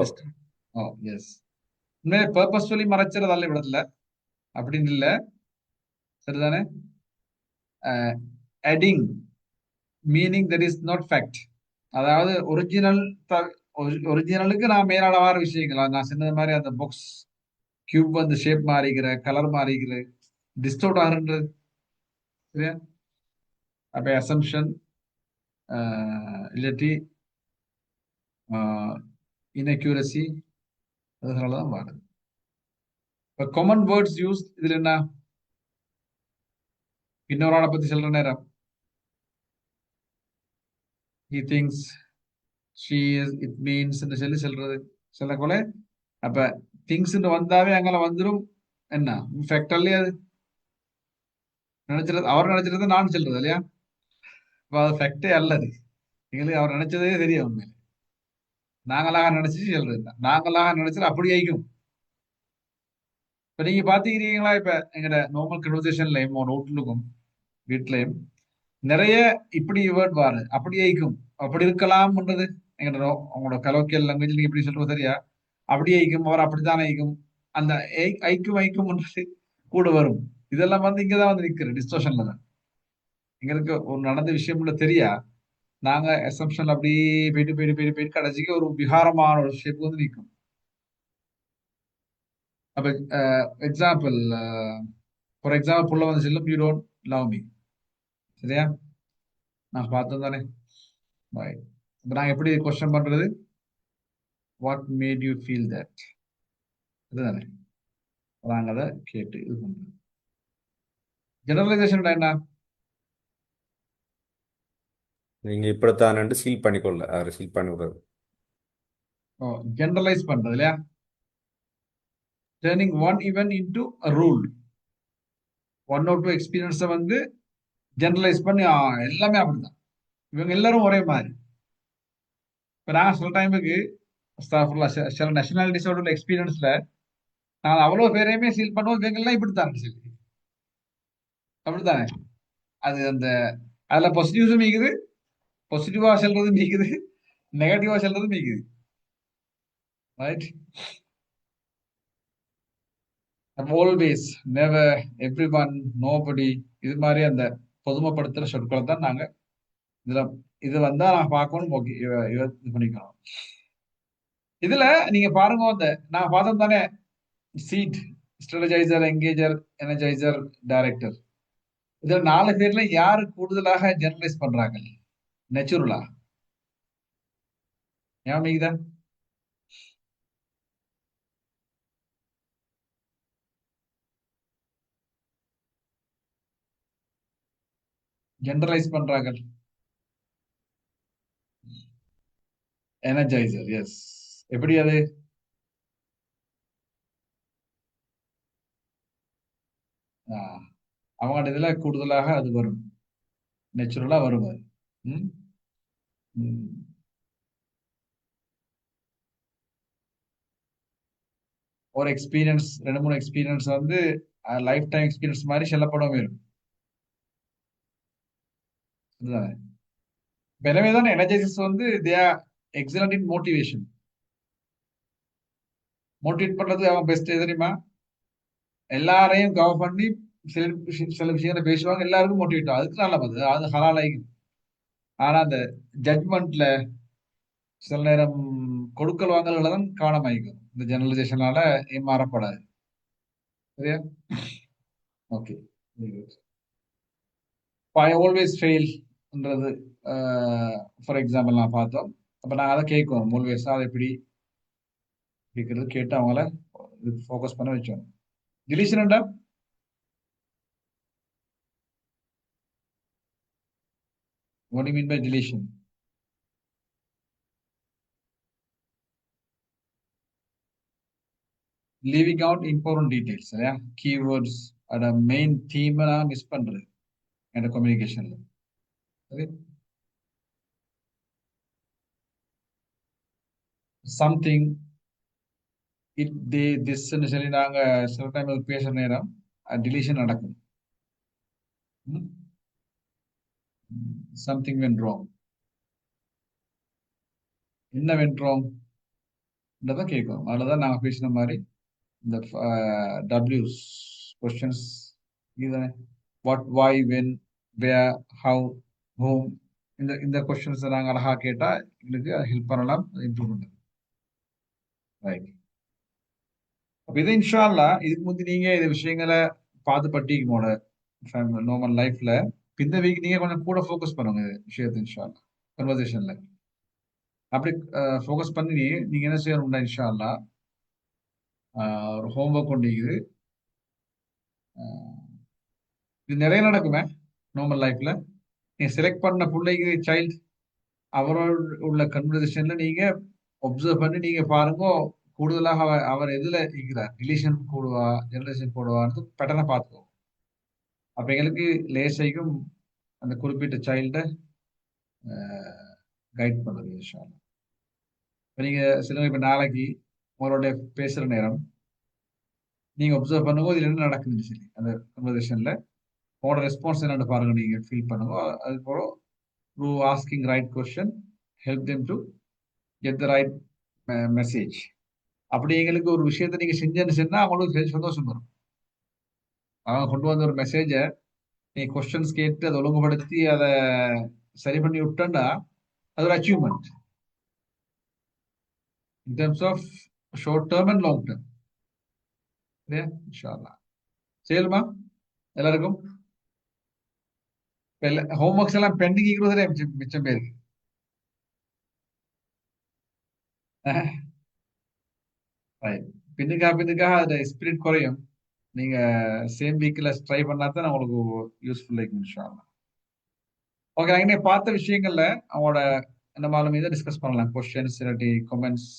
ஓ எஸ். உண்மையிலே பர்பஸ்ஃபுல்லி மறைச்சிறது அல்ல விடத்துல, அப்படின்னு இல்லை சரிதானே. adding meaning that is not fact, அதாவது ஒரிஜினலுக்கு நான் மேலாளவார விஷயங்கள் நான் சொன்னது மாதிரி அந்த பாக்ஸ் கியூப் வந்து ஷேப் மாறிக்கிற, கலர் மாறிக்கிற, டிஸ்டோர்ட் ஆகுன்றது சரியா. அப்ப அசம்ஷன் இல்லாட்டி இன்அக்யூரசி அதனாலதான் மாறுது. இப்போ காமன் வேர்ட்ஸ் யூஸ் இதுல என்ன, இன்னொரு ஆளை பத்தி சொல்ற நேரம் he thinks, she is, it means சொல்லி சொல்றது சொல்லக்கூட. அப்ப திங்ஸ் வந்தாவே அங்கே வந்துடும் என்ன ஃபேக்டர்லயே அது நினைச்சிருது, அவர் நினைச்சிருந்தா நான் சொல்றது இல்லையா. அப்ப அது ஃபேக்டே அல்லது, எங்களுக்கு அவர் நினைச்சதே தெரியும். உண்மையில நாங்களாக நினைச்சு சொல்றது, நாங்களாக நினைச்சது அப்படி ஆயிக்கும். இப்ப நீங்க பாத்துக்கிறீங்களா, இப்ப எங்கட நார்மல் கன்வர்சேஷன்லயும் நோட்லுக்கும் வீட்லயும் நிறைய இப்படி வேர்ட் வாரு, அப்படி ஆயிக்கும், அப்படி இருக்கலாம்ன்றது எங்கட உங்களோட கலோக்கியல் லாங்குவேஜ் நீங்க எப்படி சொல்றது சரியா, அப்படி ஐக்கும், அவர் அப்படித்தான் ஐக்கும், அந்த ஐக்கும்ன்றது கூட வரும். இதெல்லாம் வந்து இங்கதான் வந்து நிக்கிற டிஸ்டோஷன்ல தான். எங்களுக்கு ஒரு நடந்த விஷயம் தெரியா, நாங்க அசம்ஷன் அப்படி போயிட்டு கடைசிக்கு ஒரு விகாரமான ஒரு ஷேப் வந்து நிற்கும். அப்ப எக்ஸாம்பிள், ஃபார் எக்ஸாம்பிள் புள்ள வந்து செல்லும், யூ டோன்ட் லவ் மீ சரியா, நான் பார்த்தோம் தானே. இப்ப நாங்க எப்படி கொஸ்டின் பண்றது, what made you feel that, இதுதானே நாங்க அதை கேட்டு இது பண்றது. ஜெனரலைசேஷன் என்ன, நீங்க இப்படித்தானு சீல் பண்ணிக்கொள்ள அவரை சீல் பண்ணி விடுறது. ஜெனரலைஸ் பண்றது இல்லையா? Turning one event into rule. 1 or 2 எக்ஸ்பீரியன்ஸை வந்து ஜெனரலைஸ் பண்ணி எல்லாமே அப்படிதான். இவங்க எல்லாரும் ஒரே மாதிரி. இப்போ நான் சில டைமுக்கு சில நேஷனாலிட்டிஸோட உள்ள எக்ஸ்பீரியன்ஸ்ல நான் அவ்வளோ பேரையுமே சீல் பண்ணுவோம். இவங்க எல்லாம் இப்படித்தான் சொல்லி அப்படித்தானே. அது அந்த அதுல பாசிட்டிவ்ஸும் மீக்குது, பாசிட்டிவா சொல்றதும் மீக்குது, நெகட்டிவா சொல்றதும் மீக்குது. Right? Always, never, every one, nobody, இது மாதிரி அந்த பொதுமைப்படுத்துற சொற்களை தான் நாங்க இதுல இது வந்தா நான் பார்க்கணும். ஓகே, இது பண்ணிக்கணும். இதுல நீங்க பாருங்க, அந்த நான் பார்த்தோம் தானே, சீட், ஸ்ட்ராட்டஜைசர், என்கேஜர், எனர்ஜைசர், டைரக்டர். இதுல 4 பேர்ல யாரு கூடுதலாக ஜெனரலைஸ் பண்றாங்க நேச்சுரலா? ஞாபகம் ஜெனரலைஸ் பண்றாங்க. Energizer, yes. எப்படி அது? அவங்க இதுல கூடுதலாக அது வரும், நேச்சுரலா வரும் அது. ம்? ம். ஒரு எக்ஸ்பீரியன்ஸ், 2-3 எக்ஸ்பீரியன்ஸ் வந்து லைஃப் டைம் எக்ஸ்பீரியன்ஸ் மாதிரி செல்லப்படவும் இருக்கும். இதுதானே. எனவே தான் எனர்ஜைசஸ் வந்து they are excellent in motivation. Motivate பண்றது அவன் பெஸ்ட். தெரியுமா? எல்லாரையும் கவர் பண்ணி சில சில விஷயங்களை பேசுவாங்க, எல்லாருக்கும் மோட்டிவேட் ஆகும். அதுக்கு நல்ல பதில் அது ஹலாலாயிக்கும். ஆனா அந்த ஜட்மெண்ட்ல சில நேரம் கொடுக்கல் வாங்கல்களை தான் கவனமாயிக்கும். இந்த ஜெனரலைசேஷனால ஏமாறப்படாது. சரியா? ஓகே, ஐ ஆல்வேஸ் ஃபெயில்ன்றது ஃபார் எக்ஸாம்பிள் நான் பார்த்தோம். அப்போ நான் அதை கேட்கணும், ஆல்வேஸ் அதை எப்படி கேட்கறது, கேட்டு அவங்கள ஃபோக்கஸ் பண்ண வச்சோம். டிலீஷன்டா what do you mean by deletion? Leaving out important details, yeah? Keywords அட மெயின் தீமை நான் மிஸ் பண்றது என்னோட கம்யூனிகேஷன்ல. சரி, சம்திங் இட் தே திஸ்ன்னு சொல்லி நாங்க சில டைம் பேசுற நேரம் டிலீஷன் நடக்கும். Something went wrong. என்ன வென்ட் ராங் தான் கேட்கணும். அதுலதான் நாங்க பேசின மாதிரி இந்த டபிள்யூஸ் கொஸ்டின்ஸ் இதுதானே. What, why, when, where, how, whom, இந்த கொஸ்டின்ஸ் நாங்கள் அழகா கேட்டா எங்களுக்கு ஹெல்ப் பண்ணலாம், இம்ப்ரூவ் பண்ணுறது. ரைட். அப்போ இதை இன்ஷா அல்லாஹ் இதுக்கு முந்தி நீங்க இந்த விஷயங்களை பார்த்து பட்டிக்குமோட நார்மல் லைஃப்ல இந்த வீக் நீங்க கொஞ்சம் கூட ஃபோக்கஸ் பண்ணுங்க இந்த விஷயத்தை இன்ஷா அல்லாஹ் கன்வர்சேஷன்ல. அப்படி ஃபோக்கஸ் பண்ணி நீங்க என்ன செய்யணும்னா இன்ஷா அல்லாஹ் ஒரு ஹோம்ஒர்க் கொண்டு இது நிறைய நடக்குமே நார்மல் லைஃப்ல. நீங்க செலக்ட் பண்ண பிள்ளைக்கு சைல்டு அவரோட உள்ள கன்வர்சேஷன்ல நீங்க ஒப்சர்வ் பண்ணி நீங்க பாருங்க, கூடுதலாக அவர் எதுல இருக்கிறார், டிலீஷன் போடுவா, ஜெனரேஷன் போடுவான்னு பேட்டர்னை பார்த்துக்கோ. அப்ப எங்களுக்கு லேசைக்கும் அந்த குறிப்பிட்ட சைல்ட கைட் பண்றது இன்ஷா அல்லாஹ். இப்ப நீங்க சில இப்ப நாளைக்கு உங்களோட பேசுற நேரம் நீங்க ஒப்சர்வ் பண்ணுங்க, இதுல என்ன நடக்குதுன்னு சொல்லி அந்த கன்வர்சேஷன்ல உங்களோட ரெஸ்பான்ஸ் என்னன்னு பாருங்க, நீங்க ஃபீல் பண்ணுங்க. அதுக்கப்புறம் through asking right question help them to get the right message. அப்படி எங்களுக்கு ஒரு விஷயத்தை நீங்க செஞ்சேன்னு சொன்னா அவங்களுக்கு சந்தோஷம் வரும். அவங்க கொண்டு வந்த ஒரு மெசேஜை நீ கொஸ்டின்ஸ் கேட்டு அதை ஒழுங்குபடுத்தி அதை சரி பண்ணி விட்டா அது ஒரு achievement in terms of short term and long term. இன்ஷா அல்லாஹ் செய்யலுமா எல்லாருக்கும்? ஹோம்ஒர்க்ஸ் எல்லாம் பெண்டிங் இருக்கிறதே மிச்சம் பேருக்கு. பின்னுக்காக அதோட ஸ்பிரிட் குறையும். நீங்க சேம் வீக்ல ட்ரை பண்ணா தான் உங்களுக்கு யூஸ்ஃபுல் இருக்கும் இன்ஷா அல்லாஹ். ஓகே, நாங்க இன்னைக்கு பார்த்த விஷயங்கள்ல அவங்களோட நம்மளால இதை டிஸ்கஸ் பண்ணலாம். கொஸ்டின்ஸ் இல்லாட்டி கமெண்ட்ஸ்